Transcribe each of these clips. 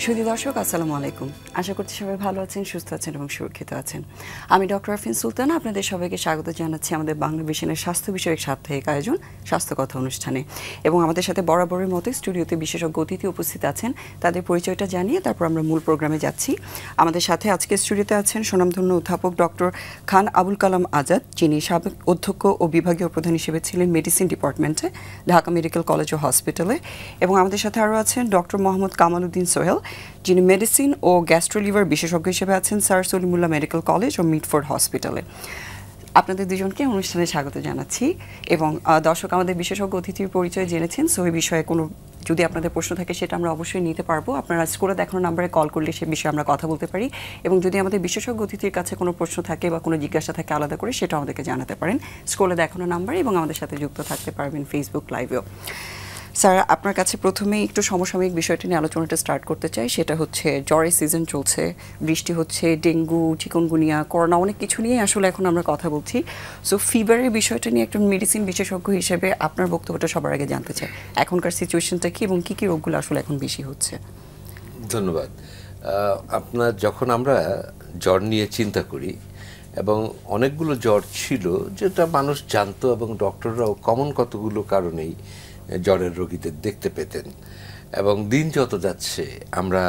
সুধী দর্শক আসসালামু আলাইকুম। আশা করছি সবাই ভালো আছেন, সুস্থ আছেন এবং সুরক্ষিত আছেন। আমি ডক্টর আরফিন সুলতানা আপনাদের সবাইকে স্বাগত জানাচ্ছি আমাদের বাংলা ভিশনের স্বাস্থ্য বিষয়ক সাপ্তাহিক আয়োজন স্বাস্থ্য কথা অনুষ্ঠানে। এবং আমাদের সাথে বরাবরের মতো স্টুডিওতে বিশেষজ্ঞ অতিথি উপস্থিত আছেন, তাদের পরিচয়টা জানিয়ে তারপর আমরা মূল প্রোগ্রামে যাচ্ছি। আমাদের সাথে আজকে স্টুডিওতে আছেন স্বনামধন্য অধ্যাপক ডক্টর খান আবুল কালাম আজাদ, যিনি সাবেক অধ্যক্ষ ও বিভাগীয় প্রধান হিসেবে ছিলেন মেডিসিন ডিপার্টমেন্টে ঢাকা মেডিকেল কলেজ ও হসপিটালে। এবং আমাদের সাথে আরও আছেন ডক্টর মোহাম্মদ কামাল উদ্দিন সোহেল, যিনি মেডিসিন ও গ্যাস্ট্রোলিভার বিশেষজ্ঞ হিসেবে আছেন স্যার সলিমুল্লাহ মেডিকেল কলেজ ও মিডফোর্ড হসপিটালে। আপনাদের দুজনকে অনুষ্ঠানে স্বাগত জানাচ্ছি। এবং দর্শক আমাদের বিশেষজ্ঞ অতিথির পরিচয় জেনেছেন, সো এই বিষয়ে কোনো যদি আপনাদের প্রশ্ন থাকে সেটা আমরা অবশ্যই নিতে পারবো। আপনারা স্ক্রিনে দেখানো নাম্বারে কল করলে সে বিষয়ে আমরা কথা বলতে পারি। এবং যদি আমাদের বিশেষজ্ঞ অতিথির কাছে কোনো প্রশ্ন থাকে বা কোনো জিজ্ঞাসা থাকে আলাদা করে, সেটা আমাদেরকে জানাতে পারেন স্ক্রিনে দেখানো নাম্বারে, এবং আমাদের সাথে যুক্ত থাকতে পারবেন ফেসবুক লাইভেও। স্যার, আপনার কাছে প্রথমেই একটু সমসাময়িক বিষয়টি নিয়ে আলোচনাটা স্টার্ট করতে চাই। সেটা হচ্ছে জ্বরের সিজন চলছে, বৃষ্টি হচ্ছে, ডেঙ্গু, চিকুনগুনিয়া, করোনা, অনেক কিছু নিয়ে আসলে এখন আমরা কথা বলছি। সো ফিভারের বিষয়টা নিয়ে একজন মেডিসিন বিশেষজ্ঞ হিসেবে আপনার বক্তব্যটা সবার আগে জানতে চাই। এখনকার সিচুয়েশনটা কি এবং কী কী রোগগুলো আসলে এখন বেশি হচ্ছে? ধন্যবাদ। যখন আমরা জ্বর নিয়ে চিন্তা করি, এবং অনেকগুলো জ্বর ছিল যেটা মানুষ জানতো এবং ডক্টররাও কমন কতগুলো কারণেই জ্বরের রোগীদের দেখতে পেতেন, এবং দিন যত যাচ্ছে আমরা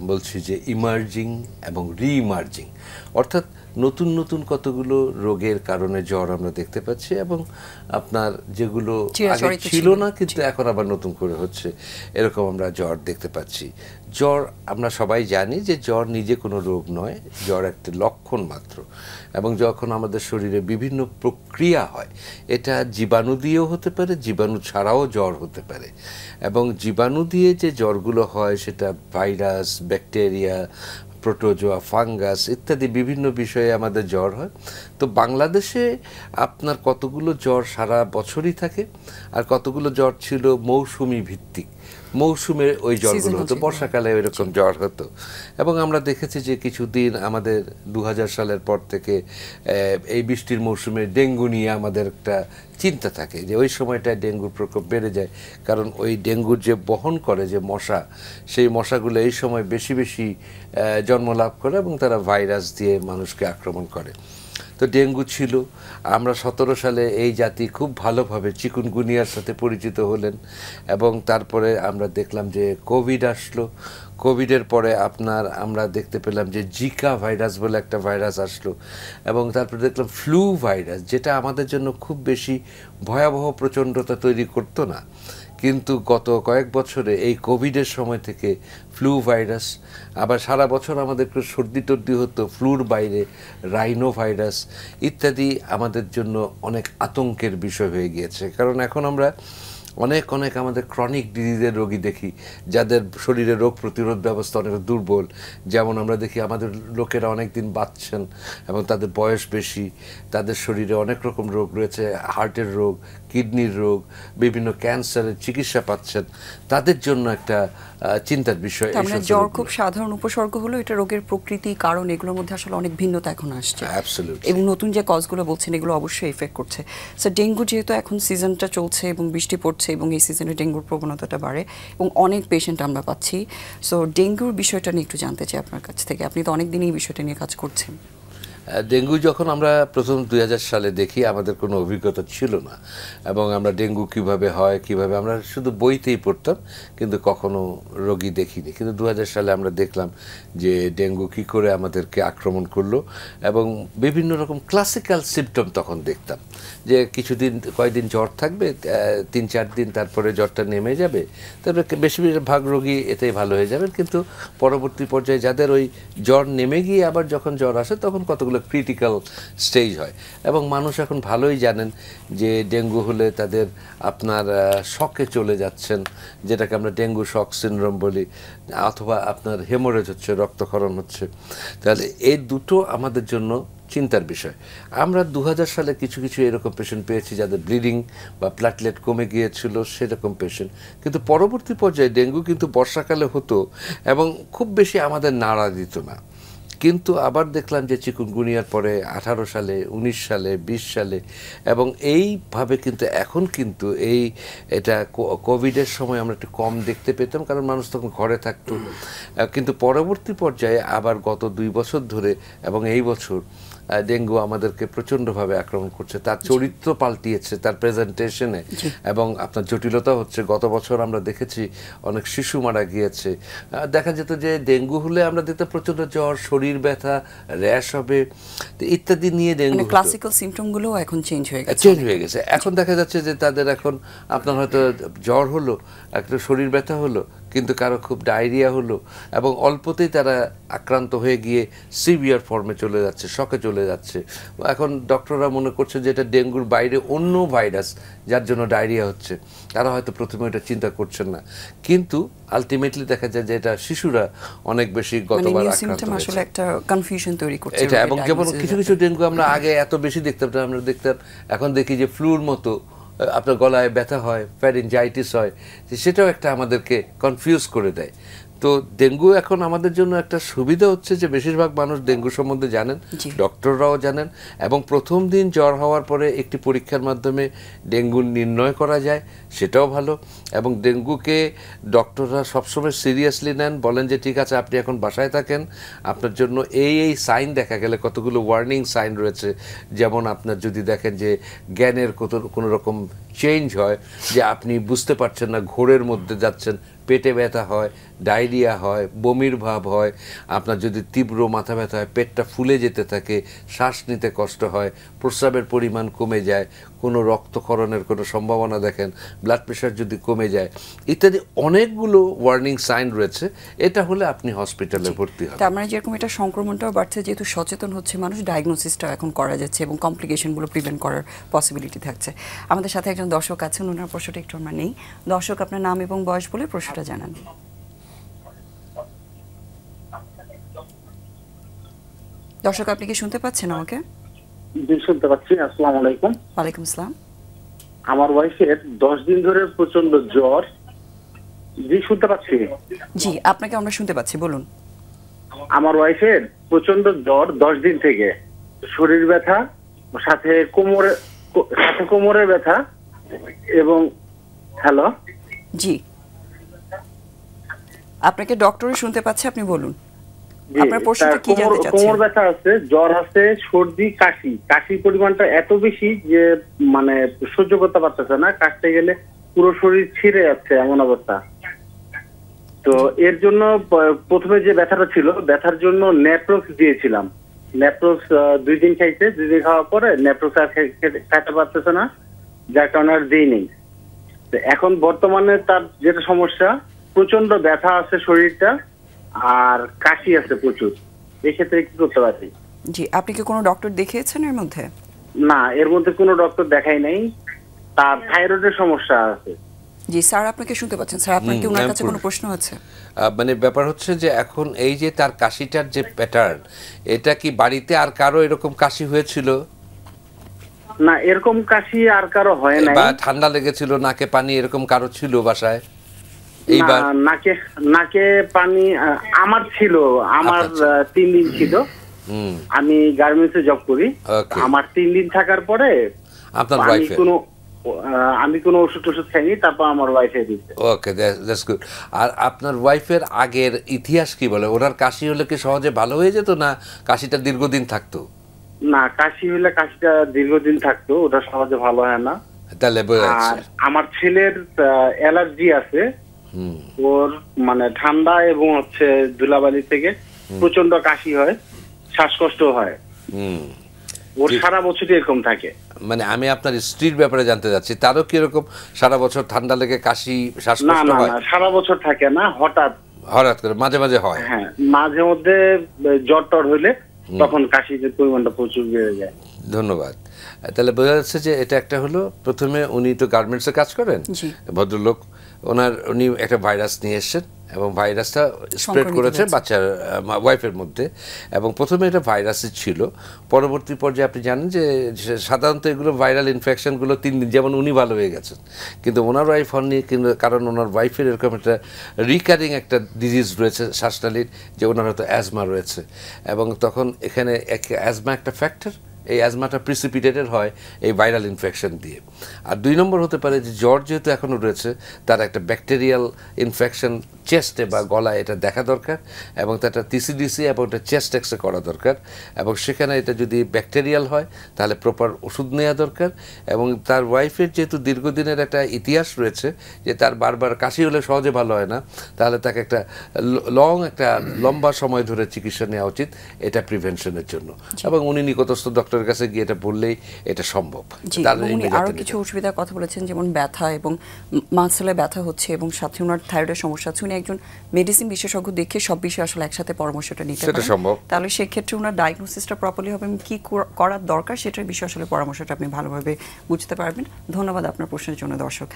বলছি যে ইমার্জিং এবং রিইমার্জিং, অর্থাৎ নতুন নতুন কতগুলো রোগের কারণে জ্বর আমরা দেখতে পাচ্ছি, এবং আপনার যেগুলো আগে ছিল না কিন্তু এখন আবার নতুন করে হচ্ছে, এরকম আমরা জ্বর দেখতে পাচ্ছি। জ্বর আমরা সবাই জানি যে জ্বর নিজে কোনো রোগ নয়, জ্বর একটা লক্ষণ মাত্র, এবং যখন আমাদের শরীরে বিভিন্ন প্রক্রিয়া হয়, এটা জীবাণু দিয়েও হতে পারে, জীবাণু ছাড়াও জ্বর হতে পারে। এবং জীবাণু দিয়ে যে জ্বরগুলো হয় সেটা ভাইরাস, ব্যাকটেরিয়া, প্রোটোজোয়া, ফাঙ্গাস ইত্যাদি বিভিন্ন বিষয়ে আমাদের জ্বর হয়। তো বাংলাদেশে আপনার কতগুলো জ্বর সারা বছরই থাকে, আর কতগুলো জ্বর ছিল মৌসুমি ভিত্তিক, মৌসুমে ওই জ্বরগুলো হতো, বর্ষাকালে ওইরকম জ্বর হতো। এবং আমরা দেখেছি যে কিছুদিন আমাদের 2000 সালের পর থেকে এই বৃষ্টির মৌসুমে ডেঙ্গু নিয়ে আমাদের একটা চিন্তা থাকে যে ওই সময়টায় ডেঙ্গুর প্রকোপ বেড়ে যায়, কারণ ওই ডেঙ্গুর যে বহন করে যে মশা, সেই মশাগুলো এই সময় বেশি বেশি জন্ম লাভ করে এবং তারা ভাইরাস দিয়ে মানুষকে আক্রমণ করে। তো ডেঙ্গু ছিল। আমরা 17 সালে এই জাতি খুব ভালোভাবে চিকুনগুনিয়ার সাথে পরিচিত হলেন, এবং তারপরে আমরা দেখলাম যে কোভিড আসলো। কোভিডের পরে আমরা দেখতে পেলাম যে জিকা ভাইরাস বলে একটা ভাইরাস আসলো, এবং তারপরে দেখলাম ফ্লু ভাইরাস, যেটা আমাদের জন্য খুব বেশি ভয়াবহ প্রচণ্ডতা তৈরি করতো না, কিন্তু গত কয়েক বছরে এই কোভিডের সময় থেকে ফ্লু ভাইরাস, আবার সারা বছর আমাদের একটু সর্দি টর্দি হতো, ফ্লুর বাইরে রাইনো ভাইরাস ইত্যাদি আমাদের জন্য অনেক আতঙ্কের বিষয় হয়ে গিয়েছে। কারণ এখন আমরা অনেক আমাদের ক্রনিক ডিজিজের রোগী দেখি, যাদের শরীরে রোগ প্রতিরোধ ব্যবস্থা অনেক দুর্বল। যেমন আমরা দেখি আমাদের লোকেরা অনেক দিন বাঁচছেন এবং তাদের বয়স বেশি, তাদের শরীরে অনেক রকম রোগ রয়েছে, হার্টের রোগ, কিডনির রোগ, বিভিন্ন ক্যান্সারের চিকিৎসা পাচ্ছেন, তাদের জন্য একটা চিন্তার বিষয়। জ্বর খুব সাধারণ উপসর্গ হলো, এটা রোগের প্রকৃতি, কারণ এগুলোর মধ্যে আসলে অনেক ভিন্নতা এখন আসছে, এবং নতুন যে কজগুলো বলছেন এগুলো অবশ্যই এফেক্ট করছে। সো ডেঙ্গু যেহেতু এখন সিজনটা চলছে এবং বৃষ্টি পড়ছে, এবং এই সিজনে ডেঙ্গুর প্রবণতাটা বাড়ে এবং অনেক পেশেন্ট আমরা পাচ্ছি। সো ডেঙ্গুর বিষয়টা নিয়ে একটু জানতে চাই আপনার কাছ থেকে, আপনি তো অনেক দিনই এই বিষয়টা নিয়ে কাজ করছেন। ডেঙ্গু যখন আমরা প্রথম 2000 সালে দেখি, আমাদের কোনো অভিজ্ঞতা ছিল না, এবং আমরা ডেঙ্গু কিভাবে হয় কিভাবে আমরা শুধু বইতেই পড়তাম, কিন্তু কখনো রোগী দেখিনি। কিন্তু 2000 সালে আমরা দেখলাম যে ডেঙ্গু কী করে আমাদেরকে আক্রমণ করলো, এবং বিভিন্ন রকম ক্লাসিক্যাল সিমটম তখন দেখতাম যে কয়েকদিন জ্বর থাকবে, 3-4 দিন, তারপরে জ্বরটা নেমে যাবে, তারপরে বেশিরভাগ রোগী এতেই ভালো হয়ে যাবেন। কিন্তু পরবর্তী পর্যায়ে যাদের ওই জ্বর নেমে গিয়ে আবার যখন জ্বর আসে, তখন কতগুলো ক্রিটিক্যাল স্টেজ হয়। এবং মানুষ এখন ভালোই জানেন যে ডেঙ্গু হলে তাদের শকে চলে যাচ্ছেন, যেটাকে আমরা ডেঙ্গু শক সিনড্রোম বলি, অথবা আপনার হেমোরেজ হচ্ছে, রক্তক্ষরণ হচ্ছে। তাহলে এই দুটো আমাদের জন্য চিন্তার বিষয়। আমরা 2000 সালে কিছু এরকম পেশেন্ট পেয়েছি যাদের ব্লিডিং বা প্ল্যাটলেট কমে গিয়েছিল, সেরকম পেশেন্ট। কিন্তু পরবর্তী পর্যায়ে ডেঙ্গু কিন্তু বর্ষাকালে হতো এবং খুব বেশি আমাদের নাড়া দিত না, কিন্তু আবার দেখলাম যে চিকুনগুনিয়ার পরে 18 সালে, 19 সালে, 20 সালে, এবং এইভাবে কিন্তু এখন কিন্তু এটা কোভিডের সময় আমরা একটু কম দেখতে পেতাম, কারণ মানুষ তখন ঘরে থাকতো। কিন্তু পরবর্তী পর্যায়ে আবার গত 2 বছর ধরে এবং এই বছর ডেঙ্গু আমাদেরকে প্রচণ্ডভাবে আক্রমণ করছে। তার চরিত্র পাল্টিয়েছে তার প্রেজেন্টেশনে, এবং আপনার জটিলতা হচ্ছে। গত বছর আমরা দেখেছি অনেক শিশু মারা গিয়েছে। দেখা যেত যে ডেঙ্গু হলে আমরা দেখতাম প্রচণ্ড জ্বর, শরীর ব্যথা, র্যাশ হবে ইত্যাদি নিয়ে ডেঙ্গু। ক্লাসিক্যাল সিম্পটমগুলো এখন চেঞ্জ হয়ে গেছে। এখন দেখা যাচ্ছে যে তাদের এখন আপনার হয়তো জ্বর হলো, একটা শরীর ব্যথা হলো, কিন্তু কারো খুব ডায়রিয়া হলো, এবং অল্পতেই তারা আক্রান্ত হয়ে গিয়ে সিভিয়ার ফর্মে চলে যাচ্ছে, শকে চলে যাচ্ছে। এখন ডক্টররা মনে করছে যে এটা ডেঙ্গুর বাইরে অন্য ভাইরাস, যার জন্য ডায়রিয়া হচ্ছে। তারা হয়তো প্রথমে এটা চিন্তা করছেন না, কিন্তু আলটিমেটলি দেখা যায় যে এটা শিশুরা অনেক বেশি গতবার আক্রান্ত হয়েছে। আসলে একটা কনফিউশন তৈরি করছে এটা। এবং যেমন কিছু কিছু ডেঙ্গু আমরা আগে এত বেশি দেখতাম না, আমরা দেখতাম এখন দেখি যে ফ্লুর মতো আপনার গলায় ব্যথা হয়, ফ্যারিনজাইটিস হয়, সেটাও একটা আমাদেরকে কনফিউজ করে দেয়। তো ডেঙ্গু এখন আমাদের জন্য একটা সুবিধা হচ্ছে যে বেশিরভাগ মানুষ ডেঙ্গু সম্বন্ধে জানেন, ডক্টররাও জানেন, এবং প্রথম দিন জ্বর হওয়ার পরে একটি পরীক্ষার মাধ্যমে ডেঙ্গু নির্ণয় করা যায়, সেটাও ভালো। এবং ডেঙ্গুকে ডক্টররা সবসময় সিরিয়াসলি নেন, বলেন যে ঠিক আছে আপনি এখন বাসায় থাকেন, আপনার জন্য এই সাইন দেখা গেলে কতগুলো ওয়ার্নিং সাইন রয়েছে। যেমন আপনার যদি দেখেন যে জ্ঞানের কোনো রকম চেঞ্জ হয়, যে আপনি বুঝতে পারছেন না, ঘোরের মধ্যে যাচ্ছেন, পেটে ব্যথা হয়, ডায়রিয়া হয়, বমির ভাব হয়, আপনার যদি তীব্র মাথা ব্যথা হয়, পেটটা ফুলে যেতে থাকে, শ্বাস নিতে কষ্ট হয়, প্রস্রাবের পরিমাণ কমে যায়, কোনো রক্তক্ষরণের কোনো সম্ভাবনা দেখেন, ব্লাড প্রেশার যদি কমে যায়, ইত্যাদি অনেকগুলো ওয়ার্নিং সাইন রয়েছে। এটা হলে আপনি হসপিটালে ভর্তি হবেন। তার মানে যেরকম এটা সংক্রমণটাও বাড়ছে, যেহেতু সচেতন হচ্ছে মানুষ, ডায়াগনোসিসটা এখন করা যাচ্ছে এবং কমপ্লিকেশনগুলো প্রিভেন্ট করার পসিবিলিটি থাকছে। আমাদের সাথে একজন দর্শক আছেন, ওনার প্রশ্নটা একটু আমরা নেই। দর্শক, আপনার নাম এবং বয়স বলে প্রশ্নটা জানান। দর্শক, আপনি কি শুনতে পাচ্ছেন আমাকে? জি, শুনতে পাচ্ছি। আসসালামু আলাইকুম। ওয়ালাইকুম আসসালাম। আমার ওয়াইফের 10 দিন ধরে প্রচন্ড জ্বর। জি, শুনতে পাচ্ছি। জি, আপনাকে আমরা শুনতে পাচ্ছি, বলুন। আমার ওয়াইফের প্রচন্ড জ্বর 10 দিন থেকে, শরীর ব্যথা, সাথে কোমরে ব্যথা, এবং হ্যালো, জি, আপনাকে ডক্টরে শুনতে পাচ্ছে, আপনি বলুন। আপনার প্রশ্নটা কি জানতে চাচ্ছেন? কোমর ব্যথা আছে, জ্বর আছে, সর্দি, কাশির পরিমাণটা এত বেশি যে মানে সহ্য করতে পারতেছে না। কাশতে গেলে পুরো শরীর ছিঁড়ে যাচ্ছে, এমন অবস্থা। তো এর জন্য প্রথমে যে ব্যথাটা ছিল, ব্যথার জন্য নেপ্রোক্স দিয়েছিলাম। নেপ্রোক্স 2 দিন খাইছে, 2 দিন খাওয়ার পরে নেপ্রোক্স আর খাইতে পারতেছে না, যার কারণে আর দিইনি। তো এখন বর্তমানে তার যেটা সমস্যা, প্রচন্ড ব্যথা আছে শরীরটা, আর কাশি আছে প্রচুর। এক্ষেত্রে কি করতে পারি? জি, আপনি কি কোনো ডক্টর দেখিয়েছেন এর মধ্যে? না, এর মধ্যে কোনো ডক্টর দেখাই নাই। তার থাইরয়েডের সমস্যা আছে। জি স্যার, আপনাকে শুনতে পাচ্ছেন। স্যার, আপনার কি ওনার কাছে কোনো প্রশ্ন আছে? মানে ব্যাপার হচ্ছে যে এখন এই যে তার কাশিটার যে প্যাটার্ন, এটা কি বাড়িতে আর কারো এরকম কাশি হয়েছিল? না, এরকম কাশি আর কারো হয় নাই। বা ঠান্ডা লেগেছিল, নাকে পানি, এরকম কারো ছিল বাসায়? এইবার নাকে পানি আমার ছিল। আমার 3 দিন ছিল। আমি গার্মেন্টসে জব করি। আমার 3 দিন থাকার পরে আপনার ওয়াইফের আমি কোনো ওষুধ খাইনি, তারপর আমার ওয়াইফে দিচ্ছে। ওকে, দ্যাটস গুড। আর আপনার ওয়াইফের আগের ইতিহাস কি বলে? ওনার কাশি হলে কি সহজে ভালো হয়ে যেত, না কাশিটা দীর্ঘদিন থাকতো? না, কাশি হলে কাশিটা দীর্ঘদিন থাকতো, ওটা সহজে ভালো হয় না। তাহলে আমার ছেলের অ্যালার্জি আছে। ওর মানে ঠান্ডা এবং হচ্ছে ধুলাবালি থেকে প্রচন্ড কাশি হয়, শ্বাসকষ্ট হয়। ওর সারা বছর এরকম থাকে। মানে আমি আপনার স্ত্রীর ব্যাপারে জানতে যাচ্ছি, তারও কি এরকম সারা বছর ঠান্ডা লেগে কাশি, শ্বাসকষ্ট হয়? না, সারা বছর থাকে না, হঠাৎ করে মাঝে মাঝে হয়। হ্যাঁ, মাঝে মধ্যে জ্বর টর হইলে তখন কাশির পরিমাণটা প্রচুর বেড়ে যায়। ধন্যবাদ। তাহলে বোঝা যাচ্ছে যে এটা একটা হলো, প্রথমে উনি তো গার্মেন্টসে কাজ করেন, ভদ্রলোক, উনি একটা ভাইরাস নিয়ে এসেছেন এবং ভাইরাসটা স্প্রেড করেছে বাচ্চার ওয়াইফের মধ্যে। এবং প্রথমে এটা ভাইরাসই ছিল, পরবর্তী পর্যায়ে আপনি জানেন যে সাধারণত এগুলো ভাইরাল ইনফেকশনগুলো 3 দিন, যেমন উনি ভালো হয়ে গেছেন কিন্তু ওনার ওয়াইফ হননি, কিন্তু কারণ ওনার ওয়াইফের এরকম একটা রিকারিং একটা ডিজিজ রয়েছে শ্বাসনালীর, যে ওনার হয়তো অ্যাজমা রয়েছে। এবং তখন এখানে অ্যাজমা একটা ফ্যাক্টর, এই অ্যাজমাটা প্রিসিপিটেটেড হয় এই ভাইরাল ইনফেকশন দিয়ে। আর 2 নম্বর হতে পারে যে জ্বর যেহেতু এখনও রয়েছে, তার একটা ব্যাকটেরিয়াল ইনফেকশন চেস্টে বা গলায় এটা দেখা দরকার, এবং তার টিসিডিসি এবং এটা চেস্ট এক্সরে করা দরকার। এবং সেখানে এটা যদি ব্যাকটেরিয়াল হয় তাহলে প্রপার ওষুধ নেওয়া দরকার। এবং তার ওয়াইফের যেহেতু দীর্ঘদিনের একটা ইতিহাস রয়েছে যে তার বারবার কাশি হলে সহজে ভালো হয় না, তাহলে তাকে একটা লম্বা সময় ধরে চিকিৎসা নেওয়া উচিত, এটা প্রিভেনশনের জন্য। এবং উনি নিকটস্থ ডক্টরের কাছে গিয়ে এটা বললেই এটা সম্ভব। উনি আরও কিছু অসুবিধার কথা বলেছেন, যেমন ব্যথা এবং মাসলে ব্যথা হচ্ছে এবং সাথে ওনার থাইরয়েডের সমস্যা আছে। উনি একজন মেডিসিন বিশেষজ্ঞ দেখে সব বিষয়ে আসলে একসাথে পরামর্শটা নিতে পারেন, সম্ভব। তাহলে সেক্ষেত্রে ওনার ডায়াগনোসিসটা প্রপারলি হবে এবং কী করার দরকার সেটার বিষয়ে আসলে পরামর্শটা আপনি ভালোভাবে বুঝতে পারবেন। ধন্যবাদ আপনার প্রশ্নের জন্য। দর্শক,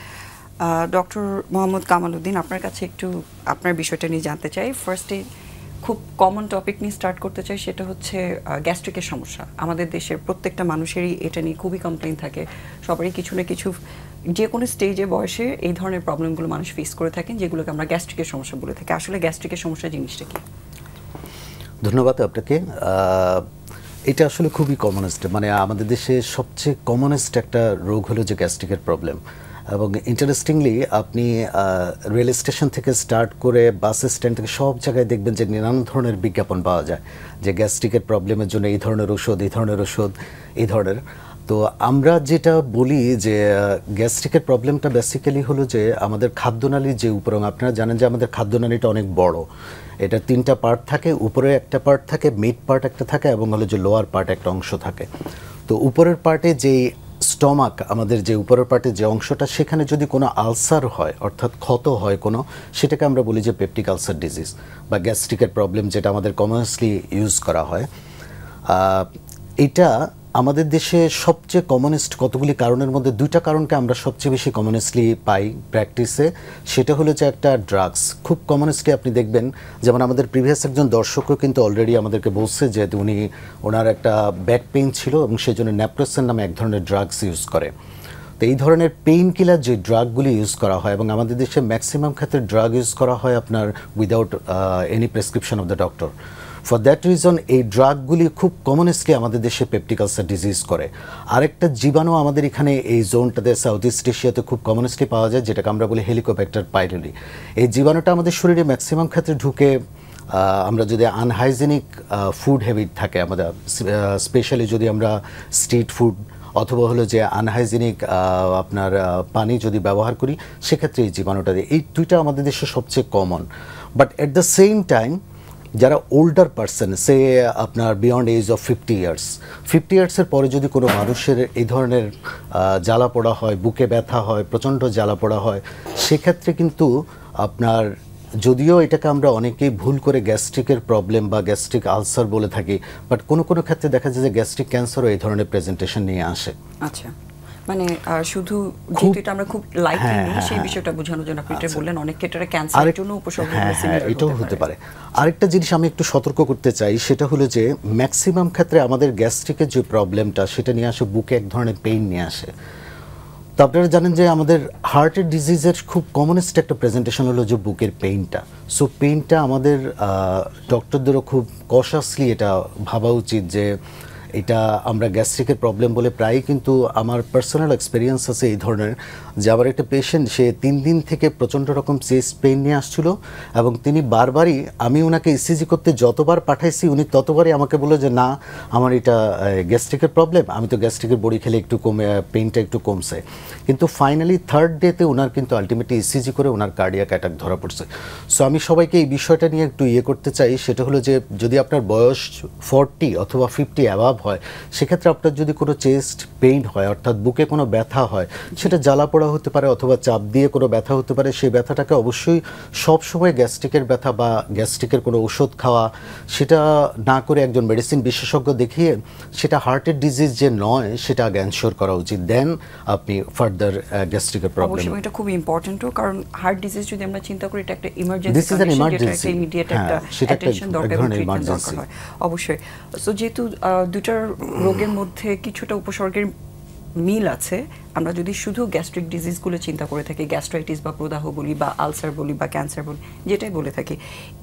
ডক্টর মোহাম্মদ কামাল উদ্দিন, আপনার কাছে একটু আপনার বিষয়টা নিয়ে জানতে চাই। ফার্স্টে খুব কমন টপিক নিয়ে স্টার্ট করতে চাই, সেটা হচ্ছে গ্যাস্ট্রিকের সমস্যা। আমাদের দেশের প্রত্যেকটা মানুষেরই এটা নিয়ে খুবই কমপ্লেইন থাকে, সবারই কিছু না কিছু যে কোনো স্টেজে বয়সে এই ধরনের প্রবলেমগুলো মানুষ ফেস করে থাকেন, যেগুলোকে আমরা গ্যাস্ট্রিকের সমস্যা বলে থাকি। আসলে গ্যাস্ট্রিকের সমস্যা জিনিসটা কি? ধন্যবাদ আপনাকে। এটা আসলে খুবই কমনেস্ট, মানে আমাদের দেশে সবচেয়ে কমনেস্ট একটা রোগ হলো যে গ্যাস্ট্রিকের প্রবলেম। এবং ইন্টারেস্টিংলি আপনি রেল স্টেশন থেকে স্টার্ট করে বাস স্ট্যান্ড থেকে সব জায়গায় দেখবেন যে নানান ধরনের বিজ্ঞাপন পাওয়া যায় যে গ্যাস্ট্রিকের প্রবলেমের জন্য এই ধরনের ওষুধ, এই ধরনের ওষুধ, এই ধরনের। তো আমরা যেটা বলি যে গ্যাস্ট্রিকের প্রবলেমটা বেসিক্যালি হলো যে আমাদের খাদ্যনালীর যে উপরং, আপনারা জানেন যে আমাদের খাদ্যনালীটা অনেক বড়, এটা 3টা পার্ট থাকে, উপরে একটা পার্ট থাকে, মিড পার্ট একটা থাকে, এবং হলো যে লোয়ার পার্ট একটা অংশ থাকে। তো উপরের পার্টে যেই স্টমাক, আমাদের যে উপরের পার্টের যে অংশটা, সেখানে যদি কোনো আলসার হয়, অর্থাৎ ক্ষত হয় কোনো, সেটাকে আমরা বলি যে পেপটিক আলসার ডিজিজ বা গ্যাস্ট্রিকের প্রবলেম, যেটা আমাদের কমনলি ইউজ করা হয়। এটা আমাদের দেশে সবচেয়ে কমনেস্ট কতগুলি কারণের মধ্যে 2টা কারণকে আমরা সবচেয়ে বেশি কমনেস্টলি পাই প্র্যাকটিসে। সেটা হলো যে একটা ড্রাগস, খুব কমনেস্টলি আপনি দেখবেন, যেমন আমাদের প্রিভিয়াস একজন দর্শকও কিন্তু অলরেডি আমাদেরকে বলছে যে ওনার একটা ব্যাক পেইন ছিল এবং সেই জন্য ন্যাপ্রোসেন নামে এক ধরনের ড্রাগস ইউজ করে। তো এই ধরনের পেইন কিলার যে ড্রাগগুলি ইউজ করা হয়, এবং আমাদের দেশে ম্যাক্সিমাম ক্ষেত্রে ড্রাগ ইউজ করা হয় আপনার without any prescription of the doctor. For that reason এই ড্রাগগুলি খুব কমনেস্টলি আমাদের দেশে পেপটিক আলসার ডিজিজ করে। আরেকটা জীবাণু আমাদের এখানে এই জোনটাতে সাউথ ইস্ট এশিয়াতে খুব কমনেস্টলি পাওয়া যায়, যেটাকে আমরা বলি হেলিকোব্যাক্টার পাইলোরি। এই জীবাণুটা আমাদের শরীরে ম্যাক্সিমাম ক্ষেত্রে ঢুকে, আমরা যদি আনহাইজেনিক ফুড হ্যাবিট থাকে আমাদের, স্পেশালি যদি আমরা স্ট্রিট ফুড অথবা হলো যে আনহাইজেনিক আপনার পানি যদি ব্যবহার করি, সেক্ষেত্রে এই জীবাণুটা, এই 2টা আমাদের দেশে সবচেয়ে common. But at the same time যারা ওল্ডার পার্সন, সে আপনার বিয়ন্ড এজ অফ 50 ইয়ার্সের পরে যদি কোনো মানুষের এই ধরনের জ্বালা পোড়া হয়, বুকে ব্যথা হয়, প্রচণ্ড জ্বালা পোড়া হয়, সেক্ষেত্রে কিন্তু আপনার, যদিও এটাকে আমরা অনেকেই ভুল করে গ্যাস্ট্রিকের প্রবলেম বা গ্যাস্ট্রিক আলসার বলে থাকি, বাট কোনো কোনো ক্ষেত্রে দেখা যায় যে গ্যাস্ট্রিক ক্যান্সারও এই ধরনের প্রেজেন্টেশন নিয়ে আসে। আচ্ছা, মানে শুধু যেহেতু এটা আমরা খুব লাইটলি নিই, সেই বিষয়টা বোঝানোর জন্য আপনি এটা বললেন, অনেক ক্ষেত্রে ক্যান্সারের জন্য উপসর্গ এটাও হতে পারে। আরেকটা জিনিস আমি একটু সতর্ক করতে চাই, সেটা হলো যে ম্যাক্সিমাম ক্ষেত্রে আমাদের গ্যাস্ট্রিকের যে প্রবলেমটা, সেটা নিয়ে আসে বুকে এক ধরনের পেইন নিয়ে আসে। তো আপনারা জানেন যে আমাদের হার্টের ডিজিজের খুব কমনেস্ট একটা প্রেজেন্টেশন হলো যে বুকের পেইনটা। সো পেইনটা আমাদের ডক্টরদেরও খুব কশাসলি এটা ভাবা উচিত যে এটা আমরা গ্যাস্ট্রিকের প্রবলেম বলে। প্রায়ই কিন্তু আমার পার্সোনাল এক্সপিরিয়েন্স আছে এই ধরনের, যে আবার একটা পেশেন্ট, সে 3 দিন থেকে প্রচণ্ড রকম চেস্ট পেইন নিয়ে আসছিল, এবং তিনি বারবারই, আমি ওনাকে ইসিজি করতে যতবার পাঠাইছি উনি ততবারই আমাকে বললো যে না, আমার এটা গ্যাস্ট্রিকের প্রবলেম, আমি তো গ্যাস্ট্রিকের বড়ি খেলে একটু কমে, পেইনটা একটু কমছে। কিন্তু ফাইনালি 3rd ডেতে ওনার কিন্তু আলটিমেটলি ইসিজি করে ওনার কার্ডিয়াক অ্যাটাক ধরা পড়ছে। সো আমি সবাইকে এই বিষয়টা নিয়ে একটু করতে চাই, সেটা হলো যে যদি আপনার বয়স 40 অথবা 50 অ্যাভাব হয়, সেক্ষেত্রে আপনার যদি কোনো চেস্ট পেইন হয় অর্থাৎ বুকে কোনো ব্যথা হয়, সেটা জ্বালা পোড়া হতে পারে অথবা চাপ দিয়ে কোনো ব্যথা হতে পারে, সেই ব্যথাটাকে অবশ্যই সবসময় গ্যাস্ট্রিকের ব্যথা বা গ্যাস্ট্রিকের কোনো ওষুধ খাওয়া সেটা না করে একজন মেডিসিন বিশেষজ্ঞ দেখিয়ে সেটা হার্টের ডিজিজ যে নয় সেটা আগে এনশিওর করা উচিত, দেন আপনি ফার্দার গ্যাস্ট্রিকের প্রবলেম। অবশ্যই এটা খুব ইম্পর্টেন্টও, কারণ হার্ট ডিজিজ যদি আমরা চিন্তা করি এটা একটা emergency This is an emergency. Immediate হ্যাঁ, একটা সেটা একটা অ্যাটেনশন দরকার, এক ধরনের ট্রিটমেন্ট দরকার emergency। হয় অবশ্যই। সো যেহেতু দুটার রোগের মধ্যে কিছুটা উপসর্গের মিল আছে, আমরা যদি শুধু গ্যাস্ট্রিক ডিজিজগুলো চিন্তা করে থাকি, গ্যাস্ট্রাইটিস বা প্রদাহ বলি বা আলসার বলি বা ক্যান্সার বলি, যেটাই বলে থাকি,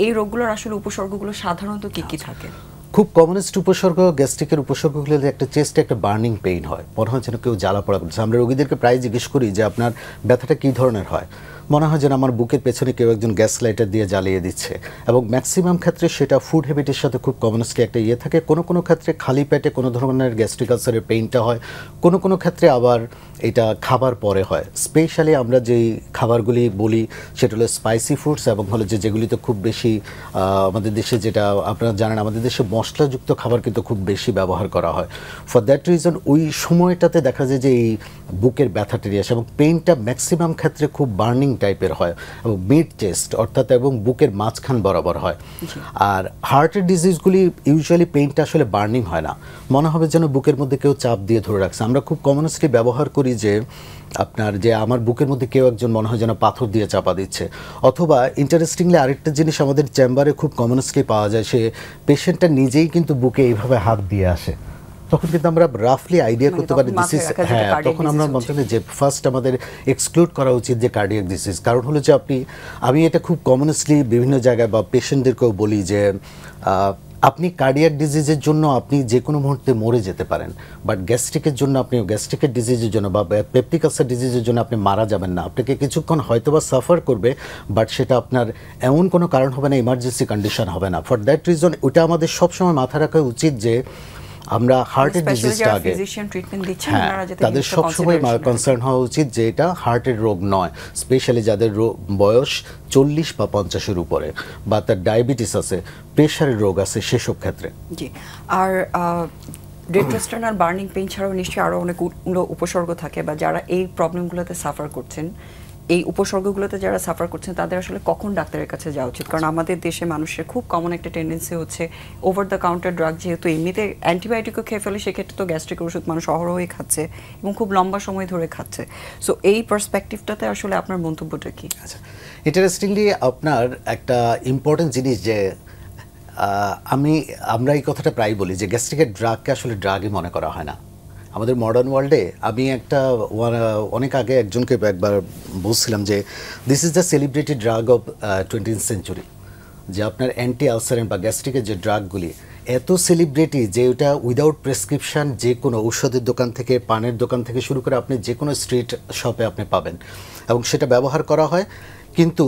এই রোগগুলোর আসলে উপসর্গগুলো সাধারণত কি কি থাকে? খুব কমনেস্ট উপসর্গ গ্যাস্ট্রিকের উপসর্গগুলো একটা চেস্টে একটা বার্নিং পেইন হয়, মনে হয় যেন কেউ জ্বালা পোড়া করছে। আমরা রোগীদেরকে প্রায় জিজ্ঞেস করি যে আপনার ব্যথাটা কী ধরনের হয়, মনে হয় যেন আমার বুকের পেছনে কেউ একজন গ্যাস লাইটার দিয়ে জ্বালিয়ে দিচ্ছে, এবং ম্যাক্সিমাম ক্ষেত্রে সেটা ফুড হ্যাবিটের সাথে খুব কমনেস্টলি একটা ইয়ে থাকে। কোনো কোনো ক্ষেত্রে খালি পেটে কোনো ধরনের গ্যাস্ট্রিক আলসারের পেইনটা হয়, কোনো কোনো ক্ষেত্রে আবার এটা খাবার পরে হয়। স্পেশালি আমরা যেই খাবারগুলি বলি সেটা হলো স্পাইসি ফুডস, এবং হলো যেগুলিতে খুব বেশি আমাদের দেশে, যেটা আপনারা জানেন আমাদের দেশে মশলাযুক্ত খাবার কিন্তু খুব বেশি ব্যবহার করা হয়। ফর দ্যাট রিজন ওই সময়টাতে দেখা যায় যে এই বুকের ব্যথাটা আসে, এবং পেইনটা ম্যাক্সিমাম ক্ষেত্রে খুব বার্নিং টাইপের হয় এবং মিড চেস্ট অর্থাৎ এবং বুকের মাঝখান বরাবর হয়। আর হার্টের ডিজিজগুলি ইউজুয়ালি পেইনটা আসলে বার্নিং হয় না, মনে হবে যেন বুকের মধ্যে কেউ চাপ দিয়ে ধরে রাখছে। আমরা খুব কমনলি ব্যবহার করি যে আপনার যে আমার বুকের মধ্যে কেউ একজন মনে হয় যেন পাথর দিয়ে চাপা দিচ্ছে, অথবা ইন্টারেস্টিংলি আরেকটা জিনিস আমাদের চেম্বারে খুব কমনলি পাওয়া যায়, সে পেশেন্টটা নিজেই কিন্তু বুকে এইভাবে হাত দিয়ে আসে, তখন কিন্তু আমরা রাফলি আইডিয়া করতে পারি দিস ইজ, হ্যাঁ, তখন আমরা মনে করি যে ফার্স্ট আমাদের এক্সক্লুড করা উচিত যে কার্ডিয়াক ডিজিজ। কারণ হলো যে আমি এটা খুব কমনলি বিভিন্ন জায়গায় বা পেশেন্টদেরকেও বলি যে আপনি কার্ডিয়াক ডিজিজের জন্য আপনি যে কোনো মুহূর্তে মরে যেতে পারেন, বাট গ্যাস্ট্রিকের জন্য আপনি গ্যাস্ট্রিকের ডিজিজের জন্য বা পেপটিক আলসার ডিজিজের জন্য আপনি মারা যাবেন না। আপনাকে কিছুক্ষণ হয়তোবা সাফার করবে, বাট সেটা আপনার এমন কোনো কারণ হবে না, ইমার্জেন্সি কন্ডিশন হবে না। ফর দ্যাট রিজন ওটা আমাদের সবসময় মাথা রাখা উচিত যে আমরা হার্টের ডিজিজটা আগে, হ্যাঁ, তাদের সবসময় কনসার্ন হওয়া উচিত যে এটা হার্টের রোগ নয়, স্পেশালি যাদের বয়স 40 বা 50-এর উপরে, বা তার ডায়াবেটিস আছে, প্রেশারের রোগ আছে, সেসব ক্ষেত্রে। জি, আর ডেট্রোস্টেরন আর বার্নিং পেইন ছাড়াও নিশ্চয়ই আরও অনেকগুলো উপসর্গ থাকে, বা যারা এই প্রবলেমগুলোতে সাফার করছেন, এই উপসর্গগুলোতে যারা সাফার করছেন তাদের আসলে কখন ডাক্তারের কাছে যাওয়া উচিত? কারণ আমাদের দেশে মানুষের খুব কমন একটা টেন্ডেন্সি হচ্ছে ওভার দ্য কাউন্টার ড্রাগ, যেহেতু এমনিতে অ্যান্টিবায়োটিকও খেয়ে ফেলে, সেক্ষেত্রে তো গ্যাস্ট্রিকের ওষুধ মানুষ অহরহই খাচ্ছে এবং খুব লম্বা সময় ধরে খাচ্ছে। সো এই পার্সপেক্টিভটাতে আসলে আপনার মন্তব্যটা কি? আচ্ছা, ইন্টারেস্টিংলি আপনার একটা ইম্পর্টেন্ট জিনিস যে আমরা এই কথাটা প্রায় বলি যে গ্যাস্ট্রিকের ড্রাগকে আসলে ড্রাগই মনে করা হয় না আমাদের মডার্ন ওয়ার্ল্ডে। আমি অনেক আগে একজনকে একবার বলছিলাম যে this is the celebrated drug of 20th century, যে আপনার অ্যান্টি আলসারেন বা গ্যাস্ট্রিকের যে ড্রাগগুলি এত সেলিব্রিটি যে ওটা উইদাউট প্রেসক্রিপশান যে কোনো ঔষধের দোকান থেকে, পানের দোকান থেকে শুরু করে আপনি যে কোনো স্ট্রিট শপে আপনি পাবেন, এবং সেটা ব্যবহার করা হয়। কিন্তু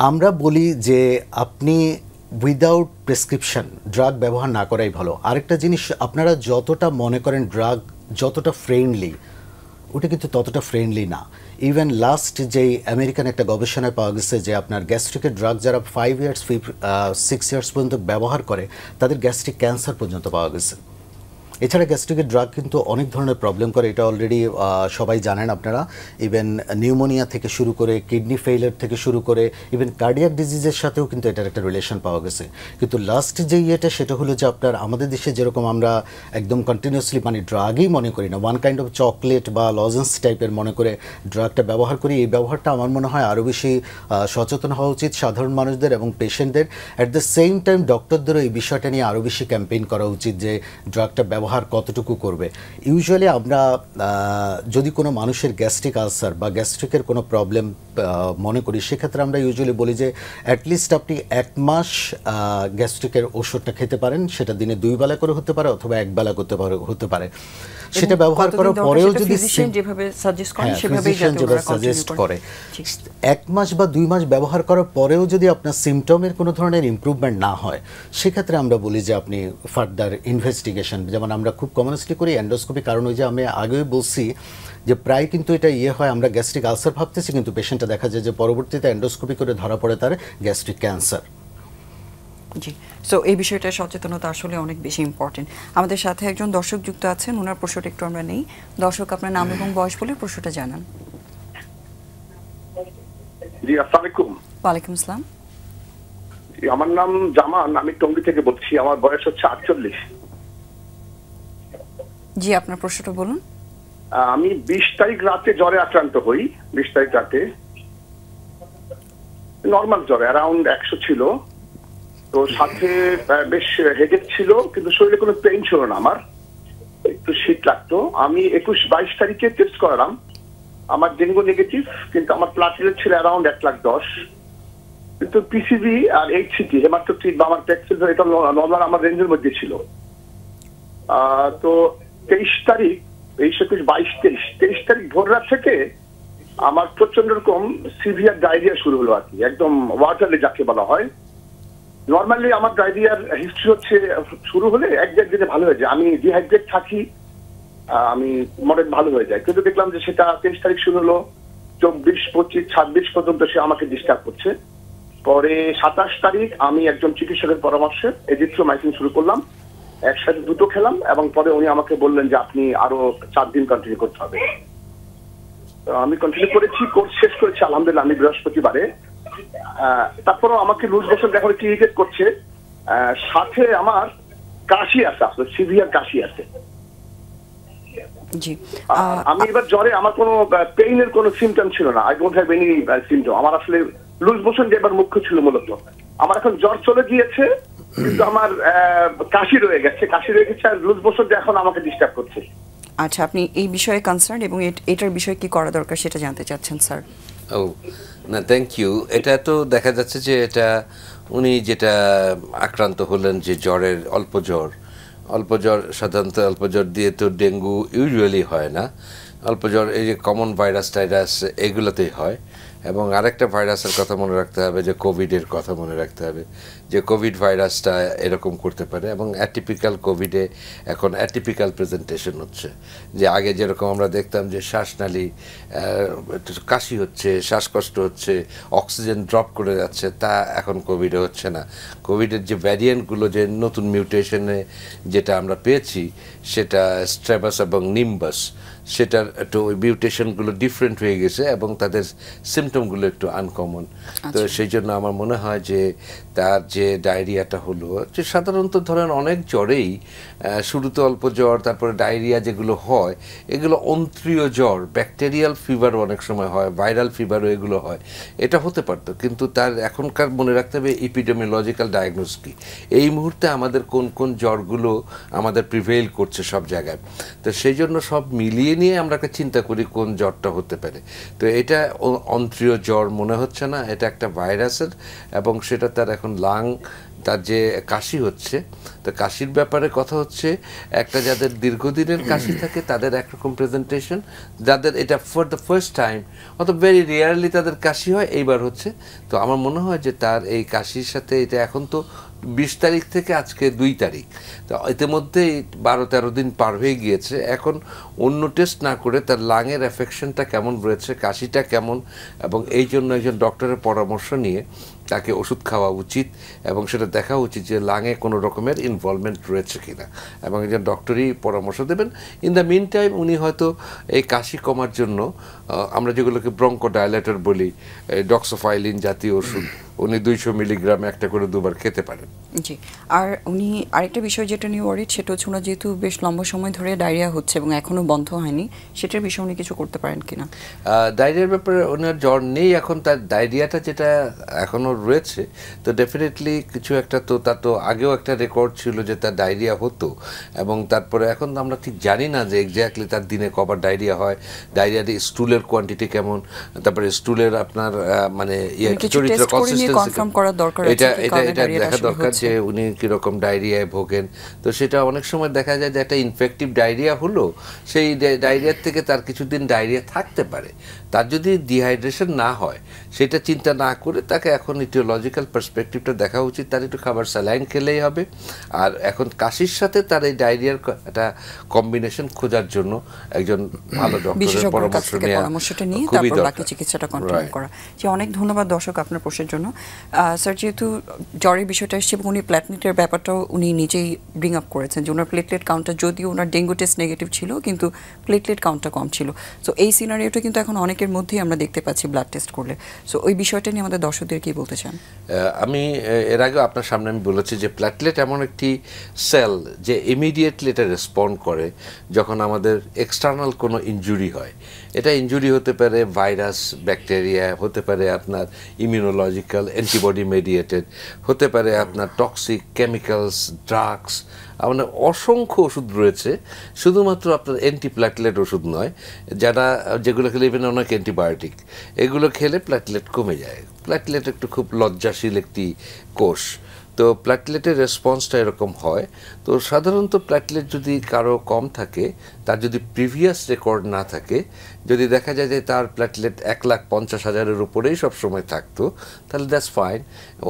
আমরা বলি যে আপনি উইদাউট প্রেসক্রিপশান ড্রাগ ব্যবহার না করাই ভালো। আরেকটা জিনিস, আপনারা যতটা মনে করেন ড্রাগ যতটা ফ্রেন্ডলি, ওটা কিন্তু ততটা ফ্রেন্ডলি না। ইভেন লাস্ট যেই আমেরিকান একটা গবেষণায় পাওয়া গেছে যে আপনার গ্যাস্ট্রিকের ড্রাগ যারা 5 ইয়ার্স 6 ইয়ার্স পর্যন্ত ব্যবহার করে তাদের গ্যাস্ট্রিক ক্যান্সার পর্যন্ত পাওয়া গেছে। এছাড়া গ্যাস্ট্রিকের ড্রাগ কিন্তু অনেক ধরনের প্রবলেম করে, এটা অলরেডি সবাই জানেন আপনারা। ইভেন নিউমোনিয়া থেকে শুরু করে, কিডনি ফেইলিয়ার থেকে শুরু করে, ইভেন কার্ডিয়াক ডিজিজের সাথেও কিন্তু এটার একটা রিলেশন পাওয়া গেছে। কিন্তু লাস্ট যে ইয়েটা সেটা হলো যে আপনার আমাদের দেশে যেরকম আমরা একদম কন্টিনিউয়াসলি মানে ড্রাগই মনে করি না, ওয়ান কাইন্ড অফ চকলেট বা লজেন্স টাইপের মনে করে ড্রাগটা ব্যবহার করি। এই ব্যবহারটা আমার মনে হয় আরও বেশি সচেতন হওয়া উচিত সাধারণ মানুষদের এবং পেশেন্টদের। অ্যাট দ্য সেম টাইম ডক্টরদেরও এই বিষয়টা নিয়ে আরও বেশি ক্যাম্পেইন করা উচিত যে ড্রাগটা ব্যবহার কতটুকু করবে। ইউজুয়ালি আমরা যদি কোনো মানুষের গ্যাস্ট্রিক আলসার বা গ্যাস্ট্রিকের কোনো প্রবলেম মনে করি, সেক্ষেত্রে আমরা ইউজুয়ালি বলি যে অ্যাটলিস্ট আপনি 1 মাস গ্যাস্ট্রিকের ওষুধটা খেতে পারেন, সেটা দিনে 2 বেলা করে হতে পারে অথবা 1 বেলা হতে পারে। সেটা ব্যবহার করার পরেও যদি যেভাবে সাজেস্ট করে 1 মাস বা 2 মাস ব্যবহার করার পরেও যদি আপনার সিমটমের কোনো ধরনের ইমপ্রুভমেন্ট না হয়, সেক্ষেত্রে আমরা বলি যে আপনি ফার্দার ইনভেস্টিগেশন, যেমন আমরা খুব কমনলি করি এন্ডোস্কোপি। কারণ ওই যে আমি আগেই বলছি যে প্রায় কিন্তু এটা হয় আমরা গ্যাস্ট্রিক আলসার ভাবতেছি, কিন্তু পেশেন্টটা দেখা যায় যে পরবর্তীতে এন্ডোস্কোপি করে ধরা পড়ে তার গ্যাস্ট্রিক ক্যান্সার। জি, সো এই বিষয়টা সচেতনতা আসলে অনেক বেশি ইম্পর্টেন্ট। আমাদের সাথে একজন দর্শক যুক্ত আছেন, ওনার প্রশ্নটা একটু আমরা নেই। দর্শক, আপনার নাম এবং বয়স বলে প্রশ্নটা জানান। জি, আসসালামু আলাইকুম। ওয়ালাইকুম আসসালাম। আমার নাম জামান, আমি টঙ্গী থেকে বলছি। আমার বয়স হচ্ছে 48। জি, আপনার প্রশ্নটা বলুন। আমি 20 তারিখ রাতে জ্বরে আক্রান্ত হই। 20 তারিখ রাতে নর্মাল জ্বরে অ্যারাউন্ড 100 ছিল। তো সাথে বেশ হেডেক ছিল, কিন্তু শরীরে কোনো পেইন ছিল না, আমার একটু শীত লাগতো। আমি 21-22 তারিখে টেস্ট করালাম, আমার ডেঙ্গু নেগেটিভ, কিন্তু আমার প্লাটিলেট ছিল অ্যারাউন্ড 110,000। কিন্তু পিসিবি আর এইচসিটি হেমাটোক্রিট বা আমার প্যাক্সিল এটা নর্মাল আমার রেঞ্জের মধ্যে ছিল। তো 23 তারিখ 23 তারিখ ভোর রাত থেকে আমার প্রচন্ড রকম সিভিয়ার ডায়রিয়া শুরু হলো আর কি, একদম ওয়াটারলি যাকে বলা হয়। নর্মালি আমার ডায়রিয়ার হিস্ট্রি হচ্ছে শুরু হলে এক দিনে ভালো হয়ে যায়, আমি ডিহাইড্রেট থাকি, আমি মনে ভালো হয়ে যায়। কিন্তু দেখলাম যে সেটা 23 তারিখ শুরু হলো, 24, 25, 26 পর্যন্ত সে আমাকে ডিস্টার্ব করছে। পরে 27 তারিখ আমি একজন চিকিৎসকের পরামর্শে এজিথ্রোমাইসিন শুরু করলাম, একসাথে 2টো খেলাম, এবং পরে উনি আমাকে বললেন যে আপনি আরো 4 দিন কন্টিনিউ করতে হবে। আমি কন্টিনিউ করেছি, কোর্স শেষ করেছি আলহামদুলিল্লাহ আমি বৃহস্পতিবারে। তারপরও আমাকে লুজ মোশন এখন একটু ইরিটেট করছে, সাথে আমার কাশি আছে, আসলে সিভিয়ার কাশি আছে। জি, আমি এবার জ্বরে আমার কোনো পেইনের কোনো সিমটম ছিল না, I don't have any symptom. আমার আসলে লুজ মোশন যে এবার মুখ্য ছিল মূলত। আমার এখন জ্বর চলে গিয়েছে, কিন্তু আমার কাশি রয়ে গেছে আর লুজ মোশন এখন আমাকে ডিস্টার্ব করছে। আচ্ছা, আপনি এই বিষয়ে কনসার্ন এবং এটার বিষয়ে কি করা দরকার সেটা জানতে চাচ্ছেন স্যার? ও না, থ্যাংক ইউ। এটা তো দেখা যাচ্ছে যে এটা উনি যেটা আক্রান্ত হলেন যে জ্বরের অল্প জ্বর, সাধারণত অল্প জ্বর দিয়ে তো ডেঙ্গু ইউজুয়ালি হয় না। অল্প জ্বর এই যে কমন ভাইরাস টাইরাস এগুলোতেই হয়। এবং আরেকটা ভাইরাসের কথা মনে রাখতে হবে, যে কোভিডের কথা মনে রাখতে হবে, যে কোভিড ভাইরাসটা এরকম করতে পারে। এবং অ্যাটিপিক্যাল কোভিডে এখন অ্যাটিপিক্যাল প্রেজেন্টেশন হচ্ছে, যে আগে যেরকম আমরা দেখতাম যে শ্বাসনালী কাশি হচ্ছে, শ্বাসকষ্ট হচ্ছে, অক্সিজেন ড্রপ করে যাচ্ছে, তা এখন কোভিডে হচ্ছে না। কোভিডের যে ভ্যারিয়েন্টগুলো, যে নতুন মিউটেশনে যেটা আমরা পেয়েছি, সেটা স্ট্রেবাস এবং নিম্বাস, সেটার একটু ওই মিউটেশনগুলো ডিফারেন্ট হয়ে গেছে এবং তাদের সিমটমগুলো একটু আনকমন। তো সেই জন্য আমার মনে হয় যে তার যে ডায়রিয়াটা হলো, যে সাধারণত ধরেন অনেক জ্বরেই শুরুতে অল্প জ্বর, তারপরে ডায়রিয়া যেগুলো হয় এগুলো অন্ত্রীয় জ্বর, ব্যাকটেরিয়াল ফিভারও অনেক সময় হয়, ভাইরাল ফিভারও এগুলো হয়। এটা হতে পারতো, কিন্তু তার এখনকার মনে রাখতে হবে এপিডেমিওলজিক্যাল ডায়াগনোস কি, এই মুহূর্তে আমাদের কোন কোন জ্বরগুলো আমাদের প্রিভেইল করছে সব জায়গায়। তো সেই জন্য সব মিলিয়ে নিয়ে আমরা একটা চিন্তা করি কোন জ্বরটা হতে পারে। তো এটা অন্ত্রীয় জ্বর মনে হচ্ছে না, এটা একটা ভাইরাসের, এবং সেটা তার এখন তার যে কাশি হচ্ছে, তো কাশির ব্যাপারে কথা হচ্ছে, একটা যাদের দীর্ঘদিনের কাশি থাকে তাদের একরকম প্রেজেন্টেশন, যাদের এটা ফর দ্য ফার্স্ট টাইম অত ভেরি রেয়ারলি তাদের কাশি হয়, এইবার হচ্ছে। তো আমার মনে হয় যে তার এই কাশির সাথে এটা এখন তো 20 তারিখ থেকে আজকে 2 তারিখ, তো ইতিমধ্যে 12-13 দিন পার হয়ে গিয়েছে। এখন অন্য টেস্ট না করে তার লাংয়ের অ্যাফেকশনটা কেমন রয়েছে, কাশিটা কেমন, এবং এই জন্য একজন ডক্টরের পরামর্শ নিয়ে তাকে ওষুধ খাওয়া উচিত, এবং সেটা দেখা উচিত যে লাঙে কোনো রকমের ইনভলভমেন্ট রয়েছে কিনা, এবং একজন ডক্টরই পরামর্শ দেবেন। ইন দ্য মিন টাইম উনি হয়তো এই কাশি কমার জন্য আমরা যেগুলোকে ব্রঙ্কোডাইলেটর বলি, ডক্সোফাইলিন জাতীয় ওষুধ উনি 200 মিলিগ্রাম একটা করে 2বার খেতে পারেন। জি, আর উনি আরেকটা বিষয় যেটা নিয়ে ওয়ারিড, সেটা হচ্ছে ওনার যেহেতু বেশ লম্বা সময় ধরে ডায়রিয়া হচ্ছে এবং এখনও বন্ধ হয়নি, সেটার বিষয়ে উনি কিছু করতে পারেন কিনা? ডায়রিয়ার ব্যাপারে ওনার জ্বর নেই এখন, তার ডায়রিয়াটা যেটা এখনও রয়েছে, তো ডেফিনেটলি কিছু একটা, তো তার তো আগেও একটা রেকর্ড ছিল যে তার ডায়রিয়া হতো, এবং তারপরে এখন আমরা ঠিক জানি না যে এক্স্যাক্টলি তার দিনে কবার ডায়রিয়া হয়, ডায়রিয়ার স্টুলের কোয়ান্টিটি কেমন, তারপরে স্টুলের আপনার মানে চরিত্র এটা দেখা দরকার যে উনি কিরকম ডায়রিয়ায় ভোগেন। তো সেটা অনেক সময় দেখা যায় যে একটা ইনফেক্টিভ ডায়রিয়া হলো, সেই ডায়রিয়ার থেকে তার কিছুদিন ডায়রিয়া থাকতে পারে। তার যদি ডিহাইড্রেশন না হয় সেটা চিন্তা না করে তাকে এখন ইটিওলজিক্যাল পার্সপেক্টিভটা দেখা উচিত, তার একটু খাবার স্যালাইন খেলেই হবে। আর এখন কাশির সাথে তার এই ডায়রিয়ার একটা কম্বিনেশন খোঁজার জন্য একজন ভালো ডক্টরের পরামর্শটা নিয়ে তারপর বাকি চিকিৎসাটা কন্টিনিউ করা। যে অনেক ধন্যবাদ দর্শক আপনার প্রশ্নের জন্য। স্যার যেহেতু জ্বরের বিষয়টা এসছে এবং উনি প্ল্যাটলেটের ব্যাপারটাও উনি নিজেই ব্রিং আপ করেছেন যে ওনার প্লেটলেট কাউন্টটা যদিও ওনার ডেঙ্গু টেস্ট নেগেটিভ ছিল কিন্তু প্লেটলেট কাউন্টটা কম ছিল। সো এই সিনারিওটা কিন্তু এখন অনেকের মধ্যেই আমরা দেখতে পাচ্ছি ব্লাড টেস্ট করলে। সো ওই বিষয়টা নিয়ে আমাদের দর্শকদের কি বলতে চান? আমি এর আগে আপনার সামনে আমি বলেছি যে প্ল্যাটলেট এমন একটি সেল যে ইমিডিয়েটলি এটা রেসপন্ড করে যখন আমাদের এক্সটার্নাল কোনো ইনজুরি হয়। এটা ইনজুরি হতে পারে ভাইরাস, ব্যাকটেরিয়া, হতে পারে আপনার ইমিউনোলজিক্যাল অ্যান্টিবডি মেডিয়েটেড, হতে পারে আপনার টক্সিক কেমিক্যালস, ড্রাগস, মানে অসংখ্য ওষুধ রয়েছে। শুধুমাত্র আপনার অ্যান্টিপ্ল্যাটলেট ওষুধ নয়, যেগুলো খেলে ইভেন অনেক অ্যান্টিবায়োটিক, এগুলো খেলে প্ল্যাটলেট কমে যায়। প্ল্যাটলেট একটু খুব লজ্জাশীল একটি কোষ, তো প্ল্যাটলেটের রেসপন্সটা এরকম হয়। তো সাধারণত প্ল্যাটলেট যদি কারো কম থাকে, তার যদি প্রিভিয়াস রেকর্ড না থাকে, যদি দেখা যায় যে তার প্ল্যাটলেট 1,50,000-এর উপরেই সবসময় থাকতো, তাহলে দ্যাটস ফাইন,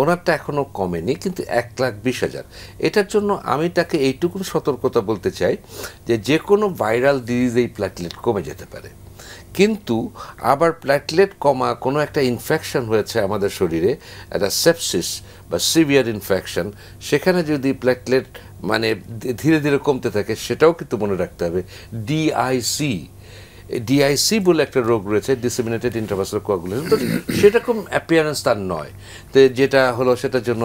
ওনারটা এখনও কমেনি, কিন্তু 1,20,000। এটার জন্য আমি তাকে এইটুকু সতর্কতা বলতে চাই যে কোনো ভাইরাল ডিজিজ এই প্ল্যাটলেট কমে যেতে পারে। কিন্তু আবার প্ল্যাটলেট কমা কোনো একটা ইনফেকশন হয়েছে আমাদের শরীরে, একটা সেপসিস বা সিভিয়ার ইনফেকশন, সেখানে যদি প্ল্যাটলেট মানে ধীরে ধীরে কমতে থাকে, সেটাও কিন্তু মনে রাখতে হবে। ডিআইসি বলে একটা রোগ রয়েছে, ডিসেমিনেটেড ইন্ট্রাভাসকুলার কোয়াগুলেশন, তো সেরকম অ্যাপিয়ারেন্স তার নয়। তো যেটা হলো সেটার জন্য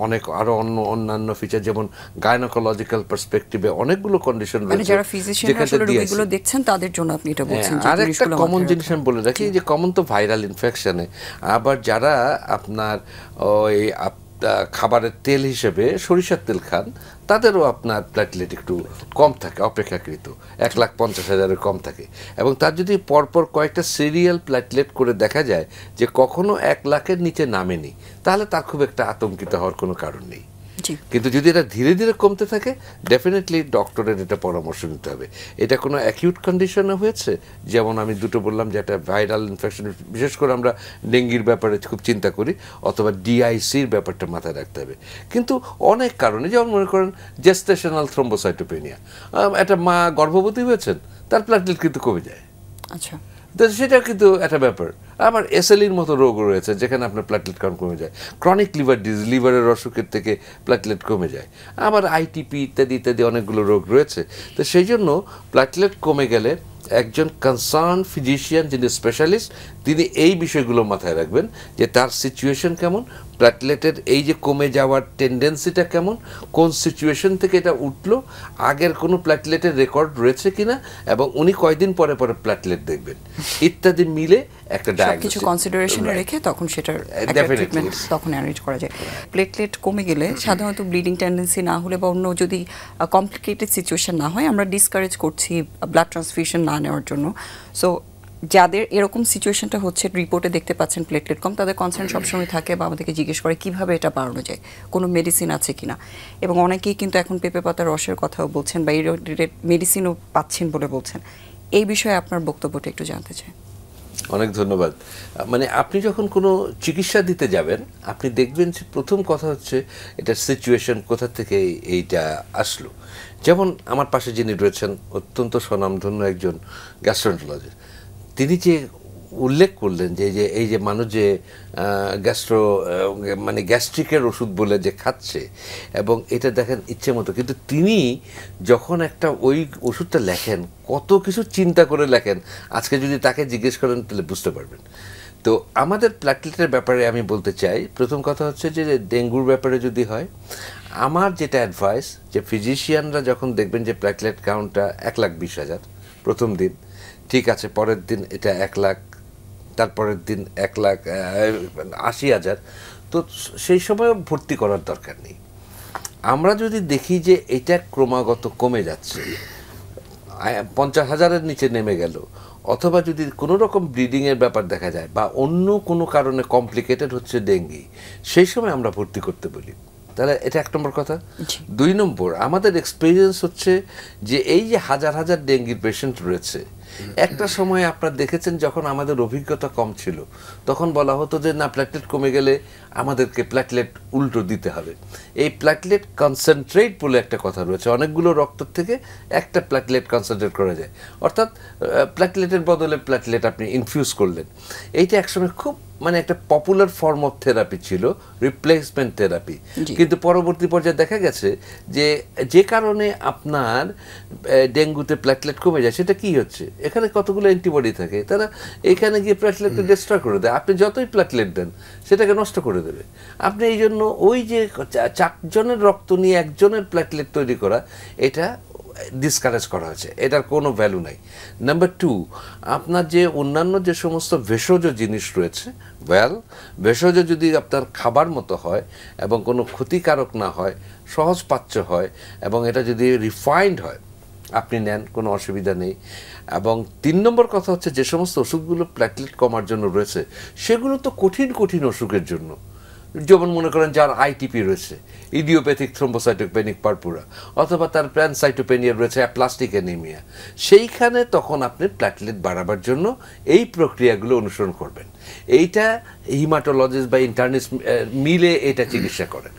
অনেক আরো অন্যান্য ফিচার, যেমন গাইনোকোলজিক্যাল পার্সপেক্টিভে অনেকগুলো কন্ডিশন রয়েছে যারা ফিজিশিয়ান আসলে রোগীগুলো দেখছেন তাদের জন্য আপনি এটা বলছেন। আর একটা কমন জিনিস আমি বলে রাখি যে কমন তো ভাইরাল ইনফেকশনে, আবার যারা আপনার ওই খাবারের তেল হিসেবে সরিষার তেল খান, তাদেরও আপনার প্ল্যাটলেট একটু কম থাকে, অপেক্ষাকৃত 1,50,000-এর কম থাকে। এবং তার যদি পরপর কয়েকটা সিরিয়াল প্ল্যাটলেট করে দেখা যায় যে কখনো 1,00,000-এর নিচে নামেনি, তাহলে তার খুব একটা আতঙ্কিত হওয়ার কোনো কারণ নেই। কিন্তু যদি এটা ধীরে ধীরে কমতে থাকে, ডেফিনেটলি ডক্টরের এটা পরামর্শ নিতে হবে। এটা কোনো অ্যাকিউট কন্ডিশনে হয়েছে, যেমন আমি দুটো বললাম যে একটা ভাইরাল ইনফেকশন, বিশেষ করে আমরা ডেঙ্গির ব্যাপারে খুব চিন্তা করি, অথবা ডিআইসির ব্যাপারটা মাথায় রাখতে হবে। কিন্তু অনেক কারণে, যেমন মনে করেন জেস্টেশনাল থ্রম্বোসাইটোপেনিয়া, একটা মা গর্ভবতী হয়েছেন, তার প্ল্যাটলেট কিন্তু কমে যায়। আচ্ছা, তো সেটা কিন্তু একটা ব্যাপার। আবার এসএলইর মতো রোগ রয়েছে যেখানে আপনার প্ল্যাটলেট কাউন্ট কমে যায়। ক্রনিক লিভার ডিজিজ, লিভারের অসুখের থেকে প্ল্যাটলেট কমে যায়। আবার আইটিপি ইত্যাদি ইত্যাদি অনেকগুলো রোগ রয়েছে। তো সেই জন্য প্ল্যাটলেট কমে গেলে একজন কনসার্ন ফিজিশিয়ান, যিনি স্পেশালিস্ট, তিনি এই বিষয়গুলো মাথায় রাখবেন যে তার সিচুয়েশন কেমন, প্ল্যাটলেটের এই যে কমে যাওয়ার টেন্ডেন্সিটা কেমন, কোন সিচুয়েশন থেকে এটা উঠলো, আগের কোনো প্ল্যাটলেটের রেকর্ড রয়েছে কিনা, এবং উনি কয়দিন পরে পরে প্ল্যাটলেট দেখবেন, ইত্যাদি মিলে একটা কিছু কনসিডারেশনে রেখে তখন সেটার ট্রিটমেন্ট তখন অ্যারেঞ্জ করা যায়। প্লেটলেট কমে গেলে সাধারণত ব্লিডিং টেন্ডেন্সি না হলে বা অন্য যদি কমপ্লিকেটেড সিচুয়েশন না হয়, আমরা ডিসকারেজ করছি ব্লাড ট্রান্সফিউশন না নেওয়ার জন্য। সো যাদের এরকম সিচুয়েশনটা হচ্ছে, রিপোর্টে দেখতে পাচ্ছেন প্লেটলেট কম, তাদের কনসার্ন সবসময় থাকে বা আমাদেরকে জিজ্ঞেস করে কীভাবে এটা বাড়ানো যায়, কোনো মেডিসিন আছে কিনা। এবং অনেকেই কিন্তু এখন পেঁপে পাতার রসের কথাও বলছেন বা এই মেডিসিনও পাচ্ছেন বলে বলছেন। এই বিষয়ে আপনার বক্তব্যটা একটু জানতে চাই। অনেক ধন্যবাদ। মানে আপনি যখন কোনো চিকিৎসা দিতে যাবেন, আপনি দেখবেন যে প্রথম কথা হচ্ছে এটার সিচুয়েশন কোথা থেকে এইটা আসলো। যেমন আমার পাশে যিনি রয়েছেন, অত্যন্ত স্বনামধন্য একজন গ্যাস্ট্রোএন্টারোলজিস্ট, তিনি যে উল্লেখ করলেন যে এই যে মানুষ যে মানে গ্যাস্ট্রিকের ওষুধ বলে যে খাচ্ছে, এবং এটা দেখেন ইচ্ছে মতো, কিন্তু তিনি যখন একটা ওই ওষুধটা লেখেন, কত কিছু চিন্তা করে লেখেন, আজকে যদি তাকে জিজ্ঞেস করেন তাহলে বুঝতে পারবেন। তো আমাদের প্ল্যাটলেটের ব্যাপারে আমি বলতে চাই, প্রথম কথা হচ্ছে যে ডেঙ্গুর ব্যাপারে যদি হয়, আমার যেটা অ্যাডভাইস, যে ফিজিশিয়ানরা যখন দেখবেন যে প্ল্যাটলেট কাউন্টটা 1,20,000 প্রথম দিন, ঠিক আছে, পরের দিন এটা 1,00,000, তারপরের দিন 1,80,000, তো সেই সময় ভর্তি করার দরকার নেই। আমরা যদি দেখি যে এটা ক্রমাগত কমে যাচ্ছে, 50,000-এর নিচে নেমে গেল, অথবা যদি কোনো রকম ব্লিডিংয়ের ব্যাপার দেখা যায় বা অন্য কোনো কারণে কমপ্লিকেটেড হচ্ছে ডেঙ্গি, সেই সময় আমরা ভর্তি করতে বলি। তাহলে এটা 1 নম্বর কথা। 2 নম্বর, আমাদের এক্সপিরিয়েন্স হচ্ছে যে এই যে হাজার হাজার ডেঙ্গির পেশেন্ট রয়েছে, একটা সময় আপনারা দেখেছেন যখন আমাদের অভিজ্ঞতা কম ছিল, তখন বলা হতো যে না, প্ল্যাটলেট কমে গেলে আমাদেরকে প্ল্যাটলেট উল্টো দিতে হবে। এই প্ল্যাটলেট কনসেন্ট্রেট বলে একটা কথা রয়েছে, অনেকগুলো রক্ত থেকে একটা প্ল্যাটলেট কনসেন্ট্রেট করা যায়, অর্থাৎ প্ল্যাটলেটের বদলে প্ল্যাটলেট আপনি ইনফিউজ করলেন। এইটা একসময় খুব মানে একটা পপুলার ফর্ম অফ থেরাপি ছিল, রিপ্লেসমেন্ট থেরাপি। কিন্তু পরবর্তী পর্যায়ে দেখা গেছে যে কারণে আপনার ডেঙ্গুতে প্ল্যাটলেট কমে যায়, সেটা কি হচ্ছে, এখানে কতগুলো অ্যান্টিবডি থাকে, তারা এখানে গিয়ে প্ল্যাটলেটকে ডিস্ট্রয় করে দেয়। আপনি যতই প্ল্যাটলেট দেন সেটাকে নষ্ট করে দেবে। আপনি এই জন্য ওই যে 4 জনের রক্ত নিয়ে 1 জনের প্ল্যাটলেট তৈরি করা, এটা ডিসকারেজ করা হয়েছে, এটার কোনো ভ্যালু নাই। নাম্বার 2, আপনার যে অন্যান্য যে সমস্ত ভেষজ জিনিস রয়েছে, ভেষজ যদি আপনার খাবার মতো হয় এবং কোনো ক্ষতিকারক না হয়, সহজপাচ্য হয় এবং এটা যদি রিফাইন্ড হয়, আপনি নেন, কোনো অসুবিধা নেই। এবং 3 নম্বর কথা হচ্ছে, যে সমস্ত ওষুধগুলো প্ল্যাটলেট কমার জন্য রয়েছে সেগুলো তো কঠিন কঠিন অসুখের জন্য, যেমন মনে করেন যার আইটিপি রয়েছে, ইডিওপ্যাথিক থ্রোম্বোসাইটোপেনিক পারপুরা, অথবা তার প্যানসাইটোপেনিয়া রয়েছে, অ্যাপ্লাস্টিক অ্যানিমিয়া, সেইখানে তখন আপনি প্ল্যাটলেট বাড়াবার জন্য এই প্রক্রিয়াগুলো অনুসরণ করবেন। এইটা হিমাটোলজিস্ট বা ইন্টার্নিস্ট মিলে এটা চিকিৎসা করেন,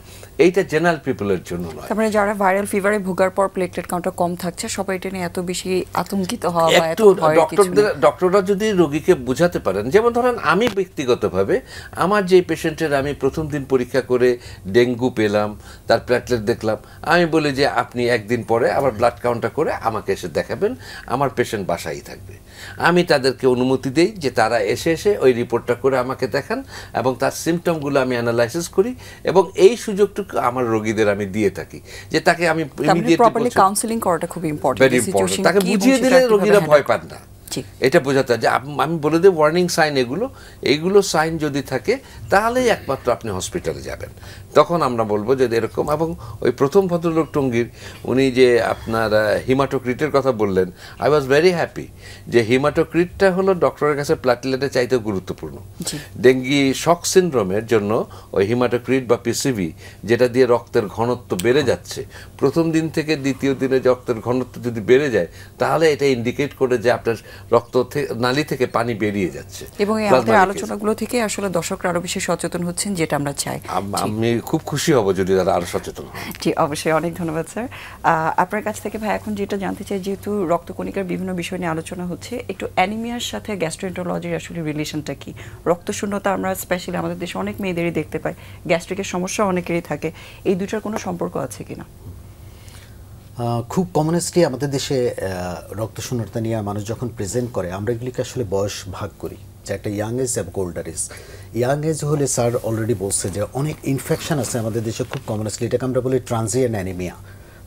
এইটা জেনারেল পিপলের জন্য নয়। তার মানে যারা ভাইরাল ফিভারে ভোগার পর প্লেটলেট কাউন্টটা কম থাকছে, সবাই এটা নিয়ে এত বেশি আতঙ্কিত হওয়া বা এত ভয়ের কিছু নেই। ডক্টররা যদি রোগীকে বোঝাতে পারেন, যেমন ধরেন আমি ব্যক্তিগতভাবে আমার যে পেশেন্টের আমি প্রথম দিন পরীক্ষা করে ডেঙ্গু পেলাম, তার প্লেটলেট দেখলাম, আমি বলি যে আপনি 1 দিন পরে আবার ব্লাড কাউন্টটা করে আমাকে এসে দেখাবেন, আমার পেশেন্ট বাসায় থাকবে। আমি তাদেরকে অনুমতি দেই যে তারা এসে ওই রিপোর্টটা করে আমাকে দেখান এবং তার সিমটমগুলো আমি অ্যানালাইসিস করি, এবং এই সুযোগটুকু আমার রোগীদের আমি দিয়ে থাকি যে তাকে আমি প্রপারলি কাউন্সেলিং করাটা খুব ইম্পর্টেন্ট। তাকে বুঝিয়ে দিলে রোগীরা ভয় পান না, এটা বোঝাতে যে আমি বলে দিই ওয়ার্নিং সাইন, এইগুলো সাইন যদি থাকে তাহলেই একমাত্র আপনি হসপিটালে যাবেন। তখন আমরা বলবো যে এরকম। এবং ওই প্রথম ভদ্রলোক টঙ্গীর, উনি যে আপনার হিমাটোক্রিটের কথা বললেন, আই ওয়াজ ভেরি হ্যাপি যে হিমাটোক্রিটটা হলো ডক্টরের কাছে প্ল্যাটলেটের চাইতে গুরুত্বপূর্ণ। ডেঙ্গি শক সিনড্রোমের জন্য ওই হিমাটোক্রিট বা পিসিভি, যেটা দিয়ে রক্তের ঘনত্ব বেড়ে যাচ্ছে, প্রথম দিন থেকে দ্বিতীয় দিনে রক্তের ঘনত্ব যদি বেড়ে যায়, তাহলে এটা ইন্ডিকেট করে যে আপনার রক্ত নালী থেকে পানি বেরিয়ে যাচ্ছে। এবং এই আমাদের আলোচনাগুলো থেকে আসলে দর্শকরা আরো বেশি সচেতন হচ্ছেন, যেটা আমরা চাই। আমি খুব খুশি হব যদি তারা আরো সচেতন হয়। জি, অবশ্যই। অনেক ধন্যবাদ স্যার। আপনার কাছ থেকে ভাই এখন যেটা জানতে চাই, যেহেতু রক্তকণিকার বিভিন্ন বিষয় নিয়ে আলোচনা হচ্ছে, একটু অ্যানিমিয়ার সাথে গ্যাস্ট্রোএন্টারোলজির আসলে রিলেশনটা কি? রক্তশূন্যতা আমরা স্পেশালি আমাদের দেশে অনেক মেয়েদেরই দেখতে পাই, গ্যাস্ট্রিকের সমস্যা অনেকেরই থাকে, এই দুটার কোনো সম্পর্ক আছে কিনা? খুব কমনেস্টলি আমাদের দেশে রক্তশূন্যতা নিয়ে মানুষ যখন প্রেজেন্ট করে, আমরা এগুলিকে আসলে বয়স ভাগ করি, যে একটা ইয়াং এজ এবং ওল্ডার এজ। ইয়াং এজ হলে স্যার অলরেডি বলছে যে অনেক ইনফেকশন আছে আমাদের দেশে খুব কমনেস্টলি, এটাকে আমরা বলি ট্রানজিয়েন্ট অ্যানিমিয়া।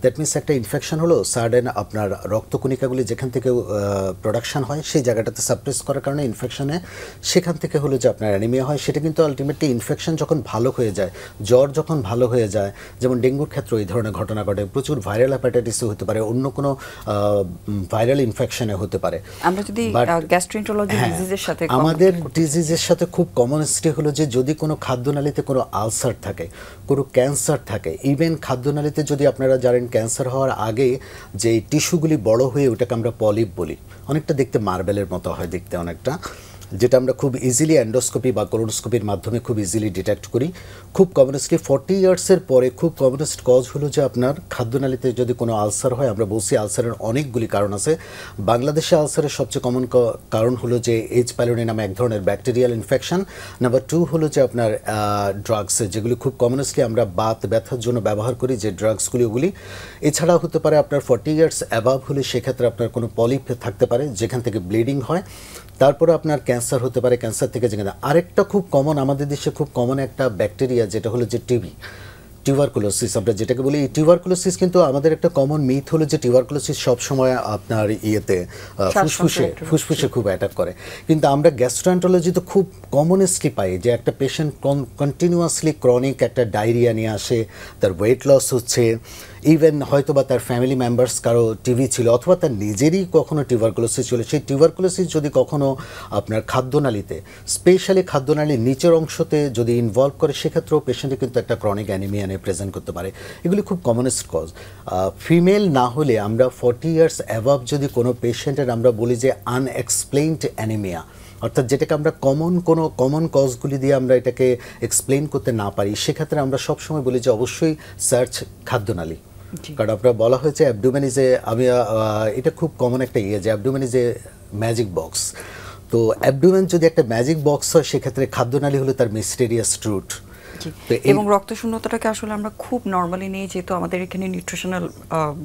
দ্যাট মিনস একটা ইনফেকশন হলো, সাডেন আপনার রক্তকণিকাগুলি যেখান থেকে প্রোডাকশন হয় সেই জায়গাটাতে সাপ্রেস করার কারণে ইনফেকশনে সেখান থেকে হলো যে আপনার অ্যানিমিয়া হয়। সেটা কিন্তু আলটিমেটলি ইনফেকশন যখন ভালো হয়ে যায়, জ্বর যখন ভালো হয়ে যায়, যেমন ডেঙ্গুর ক্ষেত্রে এই ধরনের ঘটনা ঘটে, প্রচুর ভাইরাল হ্যাপাটাইটিসে হতে পারে, অন্য কোনো ভাইরাল ইনফেকশনে হতে পারে। আমরা যদি গ্যাস্ট্রোএন্টারোলজি ডিজিজের সাথে, আমাদের ডিজিজের সাথে খুব কমনেস্টলি হলো যে যদি কোনো খাদ্যনালীতে কোনো আলসার থাকে, কোনো ক্যান্সার থাকে, ইভেন খাদ্যনালীতে যদি আপনারা জানেন ক্যান্সার হওয়ার আগে যে টিস্যুগুলি বড় হয়ে ওটাকে আমরা পলিপ বলি, অনেকটা দেখতে মার্বেলের মতো হয় দেখতে অনেকটা, যেটা আমরা খুব ইজিলি অ্যান্ডোস্কোপি বা কোলোনোস্কোপির মাধ্যমে খুব ইজিলি ডিটেক্ট করি। খুব কমনেস্টলি 40 ইয়ার্সের পরে খুব কমনেস্ট কজ হলো যে আপনার খাদ্যনালীতে যদি কোনো আলসার হয়, আমরা বলছি আলসারের অনেকগুলি কারণ আছে। বাংলাদেশে আলসারের সবচেয়ে কমন কারণ হলো যে এইচ পাইলোরি নামে এক ধরনের ব্যাকটেরিয়াল ইনফেকশন। নাম্বার 2 হলো যে আপনার ড্রাগস, যেগুলি খুব কমনেস্টলি আমরা বাত ব্যথার জন্য ব্যবহার করি যে ড্রাগসগুলি, ওগুলি। এছাড়াও হতে পারে আপনার 40 ইয়ার্স অ্যাবাভ হলে সেক্ষেত্রে আপনার কোনো পলিপ থাকতে পারে যেখান থেকে ব্লিডিং হয়। তারপরে আপনার ক্যান্সার হতে পারে, ক্যান্সার থেকে যেখানে আরেকটা খুব কমন আমাদের দেশে খুব কমন একটা ব্যাকটেরিয়া, যেটা হলো যে টিউবারকুলোসিস আমরা যেটাকে বলি। এই টিউবারকুলোসিস কিন্তু আমাদের একটা কমন মিথ হলো যে টিউবারকুলোসিস সবসময় আপনার ফুসফুসে খুব অ্যাটাক করে, কিন্তু আমরা গ্যাস্ট্রোএন্টারোলজিতে খুব কমনেস্টলি পাই যে একটা পেশেন্ট কন্টিনিউয়াসলি ক্রনিক একটা ডায়রিয়া নিয়ে আসে, তার ওয়েট লস হচ্ছে, ইভেন হয়তো বা তার ফ্যামিলি মেম্বার্স কারো টিভি ছিল অথবা তার নিজেরই কখনো টিউবারকুলোসিস ছিল। সেই টিউবারকুলোসিস যদি কখনো আপনার খাদ্যনালীতে, স্পেশালি খাদ্যনালীর নিচের অংশতে যদি ইনভলভ করে, সেক্ষেত্রেও পেশেন্টে কিন্তু একটা ক্রনিক অ্যানিমিয়া নিয়ে প্রেজেন্ট করতে পারে। এগুলি খুব কমনেস্ট কজ। ফিমেল না হলে আমরা 40 ইয়ার্স অ্যাভাব যদি কোনো পেশেন্টের আমরা বলি যে আনএক্সপ্লেইনড অ্যানিমিয়া, অর্থাৎ যেটাকে আমরা কমন কজগুলি দিয়ে আমরা এটাকে এক্সপ্লেইন করতে না পারি, সেক্ষেত্রে আমরা সবসময় বলি যে অবশ্যই সার্চ খাদ্যনালী। কারণ আপনার বলা হয়েছে অ্যাবডোমেন ইজ এ, এটা খুব কমন একটা যে abdomen is a magic box. তো অ্যাবডোমেন যদি একটা ম্যাজিক বক্স হয় সেক্ষেত্রে খাদ্যনালী হলো তার মিস্টেরিয়াস ট্রুথ। এবং রক্তশূন্যতাটাকে আসলে আমরা খুব নর্মালি নিই, যেহেতু আমাদের এখানে নিউট্রিশনাল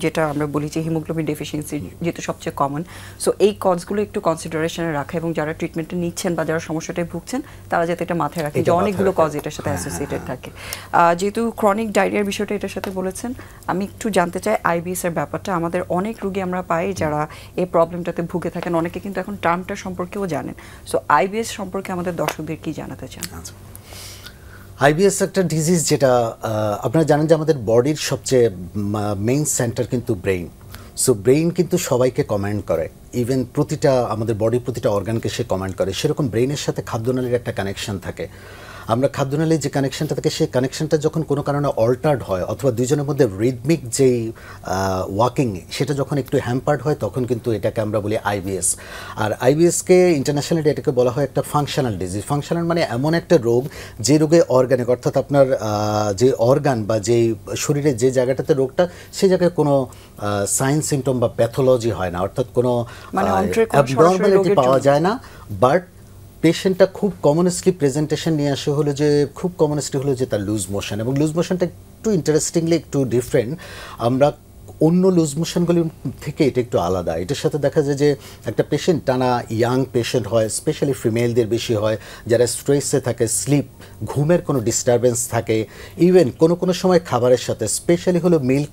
যেটা আমরা বলি যে হিমোগ্লোবিন ডেফিসিয়েন্সি যেহেতু সবচেয়ে কমন, সো এই কজগুলো একটু কনসিডারেশনে রাখা এবং যারা ট্রিটমেন্টটা নিচ্ছেন বা যারা সমস্যাটায় ভুগছেন তারা যাতে এটা মাথায় রাখে যে অনেকগুলো কজ এটার সাথে অ্যাসোসিয়েটেড থাকে। যেহেতু ক্রনিক ডায়রিয়ার বিষয়টা এটার সাথে বলেছেন, আমি একটু জানতে চাই আইবিএস এর ব্যাপারটা। আমাদের অনেক রোগী আমরা পাই যারা এই প্রবলেমটাতে ভুগে থাকেন, অনেকে কিন্তু এখন টার্মটা সম্পর্কেও জানেন। সো আইবিএস সম্পর্কে আমাদের দর্শকদের কি জানাতে চান? আইবিএস একটা ডিজিজ যেটা আপনারা জানেন যে আমাদের বডির সবচেয়ে মেইন সেন্টার কিন্তু ব্রেইন। সো ব্রেইন কিন্তু সবাইকে কমান্ড করে, ইভেন প্রতিটা আমাদের বডির প্রতিটা অর্গানকে সে কমান্ড করে। সেরকম ব্রেইনের সাথে খাদ্যনালীর একটা কানেকশন থাকে। আমরা খাদ্যনালীর যে কানেকশনটা থাকে সেই কানেকশনটা যখন কোনো কারণে অল্টার্ড হয় অথবা দুজনের মধ্যে রিদমিক যেই ওয়াকিং সেটা যখন একটু হ্যাম্পার্ড হয় তখন কিন্তু এটাকে আমরা বলি আইবিএস। আর আইবিএসকে ইন্টারন্যাশনালি এটাকে বলা হয় একটা ফাংশনাল ডিজিজ। ফাংশনাল মানে এমন একটা রোগ যে রোগে অর্গানিক, অর্থাৎ আপনার যে অর্গান বা যেই শরীরের যে জায়গাটাতে রোগটা সেই জায়গায় কোনো সাইন সিমটম বা প্যাথোলজি হয় না, অর্থাৎ কোনো অ্যাবনর্মালিটি পাওয়া যায় না। বাট পেশেন্টটা খুব কমনলি প্রেজেন্টেশন নিয়ে আসে হলো যে খুব কমনলি হলো যে তার লুজ মোশন, এবং লুজ মোশনটা একটু ইন্টারেস্টিংলি একটু ডিফারেন্ট। আমরা অন্য লুজ মোশনগুলির থেকে এটা একটু আলাদা। এটার সাথে দেখা যায় যে একটা পেশেন্ট টানা ইয়াং পেশেন্ট হয়, স্পেশালি ফিমেলদের বেশি হয়, যারা স্ট্রেসে থাকে, স্লিপ ঘুমের কোনো ডিস্টারবেন্স থাকে, ইভেন কোনো সময় খাবারের সাথে স্পেশালি হলো মিল্ক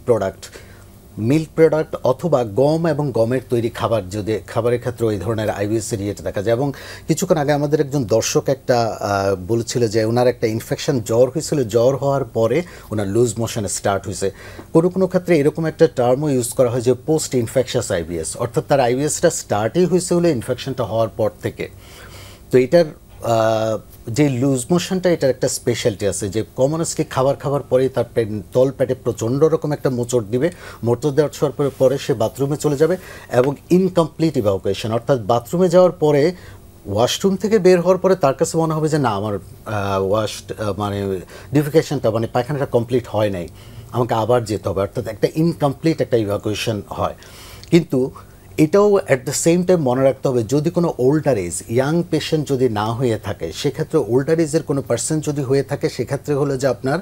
প্রোডাক্ট অথবা গম এবং গমের তৈরি খাবার, যদি খাবারের ক্ষেত্রে ওই ধরনের আইবিএসের ইয়েটা দেখা যায়। এবং কিছুক্ষণ আগে আমাদের একজন দর্শক একটা বলেছিল যে ওনার একটা ইনফেকশন জ্বর হয়েছিল, জ্বর হওয়ার পরে ওনার লুজ মোশনে স্টার্ট হয়েছে। কোনো ক্ষেত্রে এরকম একটা টার্মও ইউজ করা হয় যে পোস্ট ইনফেকশাস আইবিএস, অর্থাৎ তার আইবিএসটা স্টার্টই হয়েছে হলো ইনফেকশনটা হওয়ার পর থেকে। তো এটার যে লুজ মোশনটা এটার একটা স্পেশালিটি আছে যে কমনসলি খাবার পরেই তার তল পেটে প্রচণ্ড রকম একটা মোচড় দিবে, মোচড় দেওয়ার পরে সে বাথরুমে চলে যাবে এবং ইনকমপ্লিট ইভাকুয়েশন, অর্থাৎ বাথরুমে যাওয়ার পরে ওয়াশরুম থেকে বের হওয়ার পরে তার কাছে মনে হবে যে না আমার মানে ডিফিকেশনটা মানে পায়খানাটা কমপ্লিট হয় নাই, আমাকে আবার যেতে হবে, অর্থাৎ একটা ইনকমপ্লিট একটা ইভাকুয়েশন হয়। কিন্তু এটাও অ্যাট দ্য সেম টাইম মনে রাখতে হবে যদি কোনো ওল্ডার এজ ইয়াং পেশেন্ট যদি না হয়ে থাকে, সেক্ষেত্রে ওল্ডার এজের কোনো পার্সন যদি হয়ে থাকে সেক্ষেত্রে হলো যে আপনার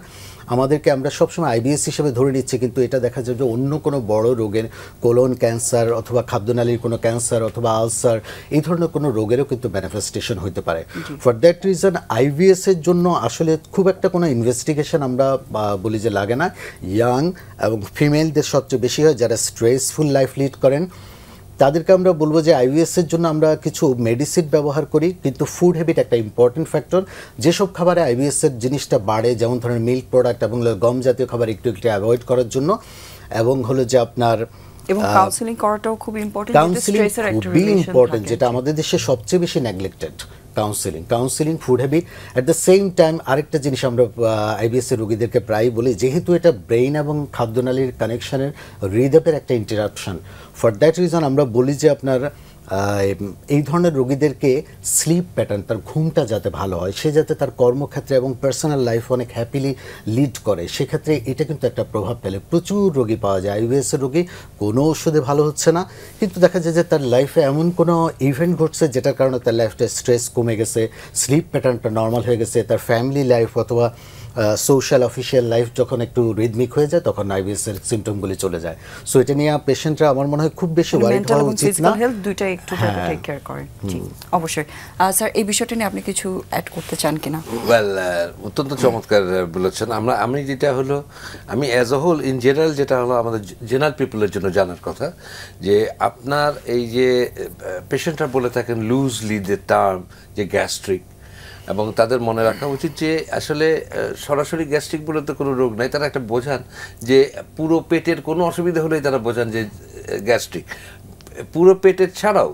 আমাদেরকে আমরা সবসময় আইবিএস হিসেবে ধরে নিচ্ছি, কিন্তু এটা দেখা যায় যে অন্য কোনো বড় রোগের কোলন ক্যান্সার অথবা খাদ্যনালীর কোনো ক্যান্সার অথবা আলসার এই ধরনের কোনো রোগেরও কিন্তু ম্যানিফেস্টেশন হতে পারে। ফর দ্যাট রিজন আইবিএস এর জন্য আসলে খুব একটা কোনো ইনভেস্টিগেশন আমরা বলি যে লাগে না। ইয়াং এবং ফিমেলদের সবচেয়ে বেশি হয়, যারা স্ট্রেসফুল লাইফ লিড করেন তাদেরকে আমরা বলবো যে আইবিএসের জন্য আমরা কিছু মেডিসিন ব্যবহার করি, কিন্তু ফুড হ্যাবিট একটা ইম্পর্টেন্ট ফ্যাক্টর। যেসব খাবারে আইবিএসের জিনিসটা বাড়ে, যেমন ধরেন মিল্ক প্রোডাক্ট এবং গম জাতীয় খাবার একটু অ্যাভয়েড করার জন্য, এবং হলো যে আপনার এবং কাউন্সেলিং করাটাও খুব ইম্পর্টেন্ট, যেটা আমাদের দেশে সবচেয়ে বেশি neglected. Counselling, food habit. At the same time আরেকটা জিনিস আমরা আইবিএস এর রোগীদেরকে প্রায় বলি, যেহেতু এটা ব্রেইন এবং খাদ্যনালীর কানেকশনের রিদমের একটা ইন্টারাপশন, ফর দ্যাট রিজন আমরা বলি যে আপনার এই ধরনের রোগীদেরকে স্লিপ প্যাটার্ন, তার ঘুমটা যাতে ভালো হয়, সে যাতে তার কর্মক্ষেত্রে এবং পার্সোনাল লাইফ অনেক হ্যাপিলি লিড করে, সেক্ষেত্রে এটা কিন্তু একটা প্রভাব ফেলে। প্রচুর রোগী পাওয়া যায় আইবিএসের রোগী কোনো ওষুধে ভালো হচ্ছে না, কিন্তু দেখা যায় যে তার লাইফে এমন কোনো ইভেন্ট ঘটছে যেটার কারণে তার লাইফটা স্ট্রেস কমে গেছে, স্লিপ প্যাটার্নটা নর্মাল হয়ে গেছে, তার ফ্যামিলি লাইফ অথবা সোশ্যাল অফিসিয়াল লাইফ যখন একটু রিদমিক হয়ে যায় তখন আইবিএস এর সিমটমগুলি চলে যায়। সো এটা নিয়ে পেশেন্টরা আমার মনে হয় খুব বেশি ওয়ারিড হওয়া উচিত না, দুইটাই একটু টেক কেয়ার করেন। জি অবশ্যই। স্যার এই বিষয়টা নিয়ে আপনি কিছু অ্যাড করতে চান কিনা? ওয়েল, অত্যন্ত চমৎকার বলেছেন। আমি যেটা হলো আমি as a whole in general যেটা হলো আমাদের জেনারেল পিপলের জন্য জানার কথা, যে আপনার এই যে পেশেন্টরা বলে থাকেন লুজলি দ্য টার্ম যে গ্যাস্ট্রিক, এবং তাদের মনে রাখা উচিত যে আসলে সরাসরি গ্যাস্ট্রিক বলে তো কোনো রোগ নাই, তারা একটা বোঝান যে পুরো পেটের কোনো অসুবিধা হলেই তারা বোঝান যে গ্যাস্ট্রিক। পুরো পেটের ছাড়াও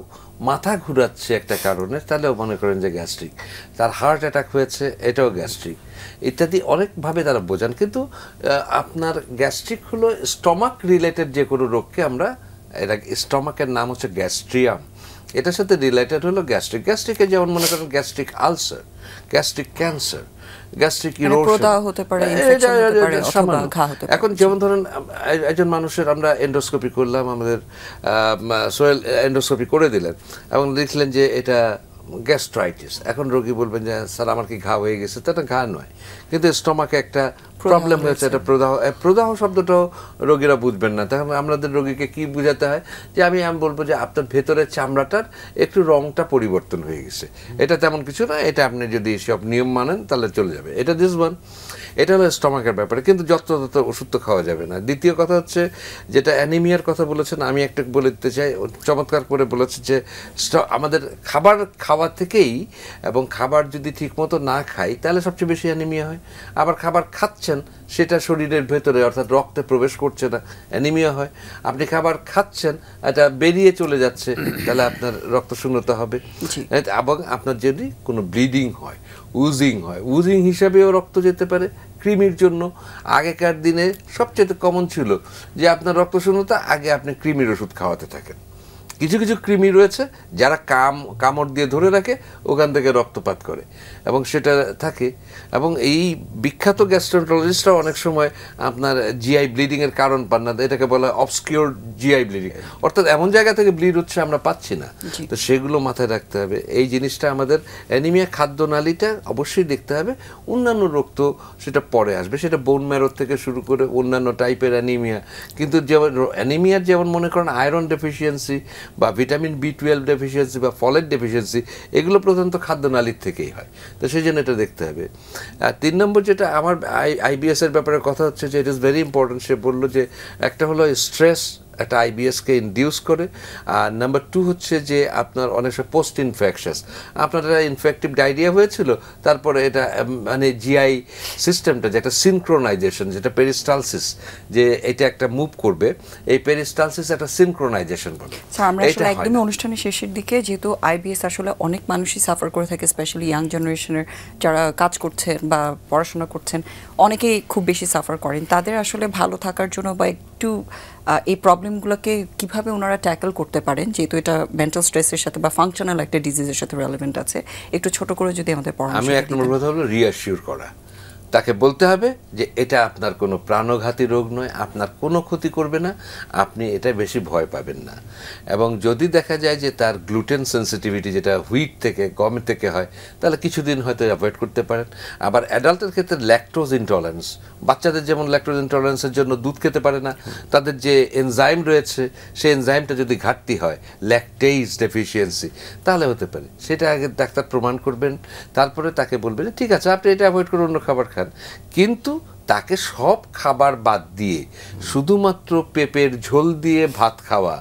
মাথা ঘুরাচ্ছে একটা কারণে, তাহলেও মনে করেন যে গ্যাস্ট্রিক। তার হার্ট অ্যাটাক হয়েছে, এটাও গ্যাস্ট্রিক, ইত্যাদি অনেকভাবে তারা বোঝান। কিন্তু আপনার গ্যাস্ট্রিক হলো স্টমাক রিলেটেড যে কোনো রোগকে আমরা, এটা স্টমাকের নাম হচ্ছে গ্যাস্ট্রিয়াম, এটার সাথে রিলেটেড হলো গ্যাস্ট্রিকে যেমন মনে করেন gastric ulcer, gastric cancer, gastric erosion হতে পারে, এখন যেমন ধরেন একজন মানুষের আমরা এন্ডোস্কোপি করলাম, আমাদের সোয়েল এন্ডোস্কোপি করে দিলেন এবং দেখলেন যে এটা গ্যাস্ট্রাইটিস, এখন রোগী বলবেন যে স্যার আমার কি ঘা হয়ে গেছে, তো এটা ঘা নয়, কিন্তু স্টমাকে একটা প্রবলেম হয়েছে, এটা প্রদাহ শব্দটাও রোগীরা বুঝবেন না। তখন আমাদের রোগীকে কি বোঝাতে হয় যে আমি বলবো যে আপনার ভেতরের চামড়াটার একটু রংটা পরিবর্তন হয়ে গেছে, এটা তেমন কিছু না, এটা আপনি যদি সব নিয়ম মানেন তাহলে চলে যাবে। এটা দিস ওয়ান, এটা হলো স্টমাকের ব্যাপারে, কিন্তু যত ওষুধ তো খাওয়া যাবে না। দ্বিতীয় কথা হচ্ছে যেটা অ্যানিমিয়ার কথা বলেছেন, আমি একটা বলে দিতে চাই, চমৎকার করে বলেছে যে আমাদের খাবার খাওয়া থেকেই, এবং খাবার যদি ঠিকমতো না খাই তাহলে সবচেয়ে বেশি অ্যানিমিয়া হয়। আবার খাবার খাচ্ছেন সেটা শরীরের ভেতরে অর্থাৎ রক্তে প্রবেশ করছে না, অ্যানিমিয়া হয়। আপনি খাবার খাচ্ছেন এটা বেরিয়ে চলে যাচ্ছে, তাহলে আপনার রক্তশূন্যতা হবে। এবং আপনার যদি কোনো ব্লিডিং হয়, উজিং হয়, উজিং হিসাবেও রক্ত যেতে পারে কৃমির জন্য। আগেকার দিনে সবচেয়ে কমন ছিল যে আপনার রক্তশূন্যতা, আগে আপনি কৃমির ওষুধ খাওয়াতে থাকেন। কিছু কিছু কৃমি রয়েছে যারা কামড় দিয়ে ধরে রাখে, ওখান থেকে রক্তপাত করে এবং সেটা থাকে। এবং এই বিখ্যাত গ্যাস্ট্রোন্টারোলজিস্টরা অনেক সময় আপনার জিআই ব্লিডিংয়ের কারণ পান না, এটাকে বলা হয় অবস্কিউর জিআই ব্লিডিং, অর্থাৎ এমন জায়গা থেকে ব্লিড হচ্ছে আমরা পাচ্ছি না। তো সেগুলো মাথায় রাখতে হবে। এই জিনিসটা আমাদের অ্যানিমিয়া, খাদ্যনালীটা অবশ্যই দেখতে হবে। অন্যান্য রোগ তো সেটা পরে আসবে, সেটা বোন ম্যারো থেকে শুরু করে অন্যান্য টাইপের অ্যানিমিয়া। কিন্তু যেমন অ্যানিমিয়ার যেমন মনে করেন আয়রন ডেফিসিয়েন্সি বা ভিটামিন B12 ডেফিসিয়েন্সি বা ফলেট ডেফিসিয়েন্সি, এগুলো প্রধানত খাদ্যনালীর থেকেই হয়। তো সেই জন্য এটা দেখতে হবে। আর 3 নম্বর যেটা আমার IBS এর ব্যাপারে কথা হচ্ছে যে ইট ইজ ভেরি ইম্পর্টেন্ট। সে বললো যে একটা হলো স্ট্রেস, একটা IBS-কে ইনডিউস করে। আর নাম্বার 2 হচ্ছে যে আপনার অনেক সময় পোস্ট ইনফেকশাস, আপনার একটা ইনফেক্টিভ ডায়রিয়া হয়েছিল, তারপরে এটা মানে জিআই সিস্টেমটা যে একটা সিনক্রোনাইজেশন, যেটা পেরিস্টালসিস, যে এটা একটা মুভ করবে, এই পেরিস্টালসিস একটা সিনক্রোনাইজেশন বলে। আমরা আসলে একদমই অনুষ্ঠানের শেষের দিকে, যেহেতু IBS আসলে অনেক মানুষই সাফার করে থাকে, স্পেশালি ইয়াং জেনারেশনের যারা কাজ করছেন বা পড়াশোনা করছেন, অনেকেই খুব বেশি সাফার করেন। তাদের আসলে ভালো থাকার জন্য বা একটু এই প্রবলেমগুলোকে কিভাবে ওনারা ট্যাকল করতে পারেন, যেহেতু এটা মেন্টাল স্ট্রেসের সাথে বা ফাংশনাল একটা ডিজিজের সাথে রেলেভেন্ট আছে, একটু ছোট করে যদি আমাদের পরামর্শ। আমি 1 নম্বর কথা হলো রিঅ্যাসিওর করা। তাকে বলতে হবে যে এটা আপনার কোনো প্রাণঘাতী রোগ নয়, আপনার কোনো ক্ষতি করবে না, আপনি এটা বেশি ভয় পাবেন না। এবং যদি দেখা যায় যে তার গ্লুটেন সেন্সিটিভিটি, যেটা হুইট থেকে গমের থেকে হয়, তাহলে কিছুদিন হয়তো অ্যাভয়েড করতে পারেন। আবার অ্যাডাল্টের ক্ষেত্রে ল্যাকটোজ ইনটলারেন্স, বাচ্চাদের যেমন ল্যাকটোজ ইনটলারেন্সের জন্য দুধ খেতে পারে না, তাদের যে এনজাইম রয়েছে সেই এনজাইমটা যদি ঘাটতি হয়, ল্যাকটেজ ডেফিসিয়েন্সি, তাহলে হতে পারে। সেটা আগে ডাক্তার প্রমাণ করবেন, তারপরে তাকে বলবেন যে ঠিক আছে আপনি এটা অ্যাভয়েড করে অন্য খাবার খান। কিন্তু তাকে সব খাবার বাদ দিয়ে শুধুমাত্র পেঁপের ঝোল দিয়ে ভাত খাওয়া,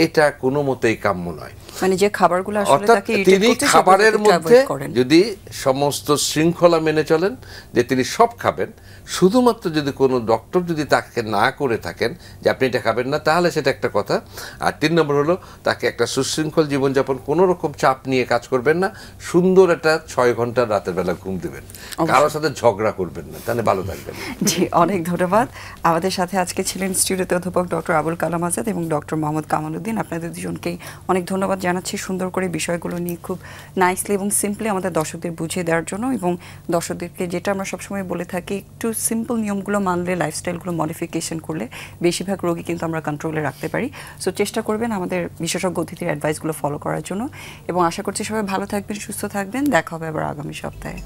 এটা কোনো মতেই কাম্য নয়। মানে যে খাবারগুলো আসলে তাকে তিনি খাবারের মধ্যে যদি সমস্ত শৃঙ্খলা মেনে চলেন, যে তিনি সব খাবেন, শুধুমাত্র যদি কোনো ডক্টর যদি তাকে না করে থাকেন যে আপনি এটা খাবেন না, তাহলে সেটা একটা কথা। আর 3 নম্বর হলো তাকে একটা সুশৃঙ্খল জীবনযাপন, কোনো রকম চাপ নিয়ে কাজ করবেন না, সুন্দর একটা 6 ঘন্টা রাতের বেলা ঘুম দেবেন, কারোর সাথে ঝগড়া করবেন না, তাহলে ভালো থাকবেন। জি, অনেক ধন্যবাদ। আমাদের সাথে আজকে ছিলেন স্টুডিওতে অধ্যাপক ডক্টর আবুল কালাম আজাদ এবং ডক্টর মোহাম্মদ কামাল উদ্দিন। আপনাদের দুজনকেই অনেক ধন্যবাদ জানাচ্ছি সুন্দর করে বিষয়গুলো নিয়ে খুব নাইসলি এবং সিম্পলি আমাদের দর্শকদের বুঝিয়ে দেওয়ার জন্য। এবং দর্শকদেরকে যেটা আমরা সবসময় বলে থাকি, একটু সিম্পল নিয়মগুলো মানলে, লাইফস্টাইলগুলো মডিফিকেশন করলে বেশিরভাগ রোগী কিন্তু আমরা কন্ট্রোলে রাখতে পারি। সো চেষ্টা করবেন আমাদের বিশেষজ্ঞ অতিথির অ্যাডভাইসগুলো ফলো করার জন্য, এবং আশা করছি সবাই ভালো থাকবেন, সুস্থ থাকবেন। দেখা হবে আবার আগামী সপ্তাহে।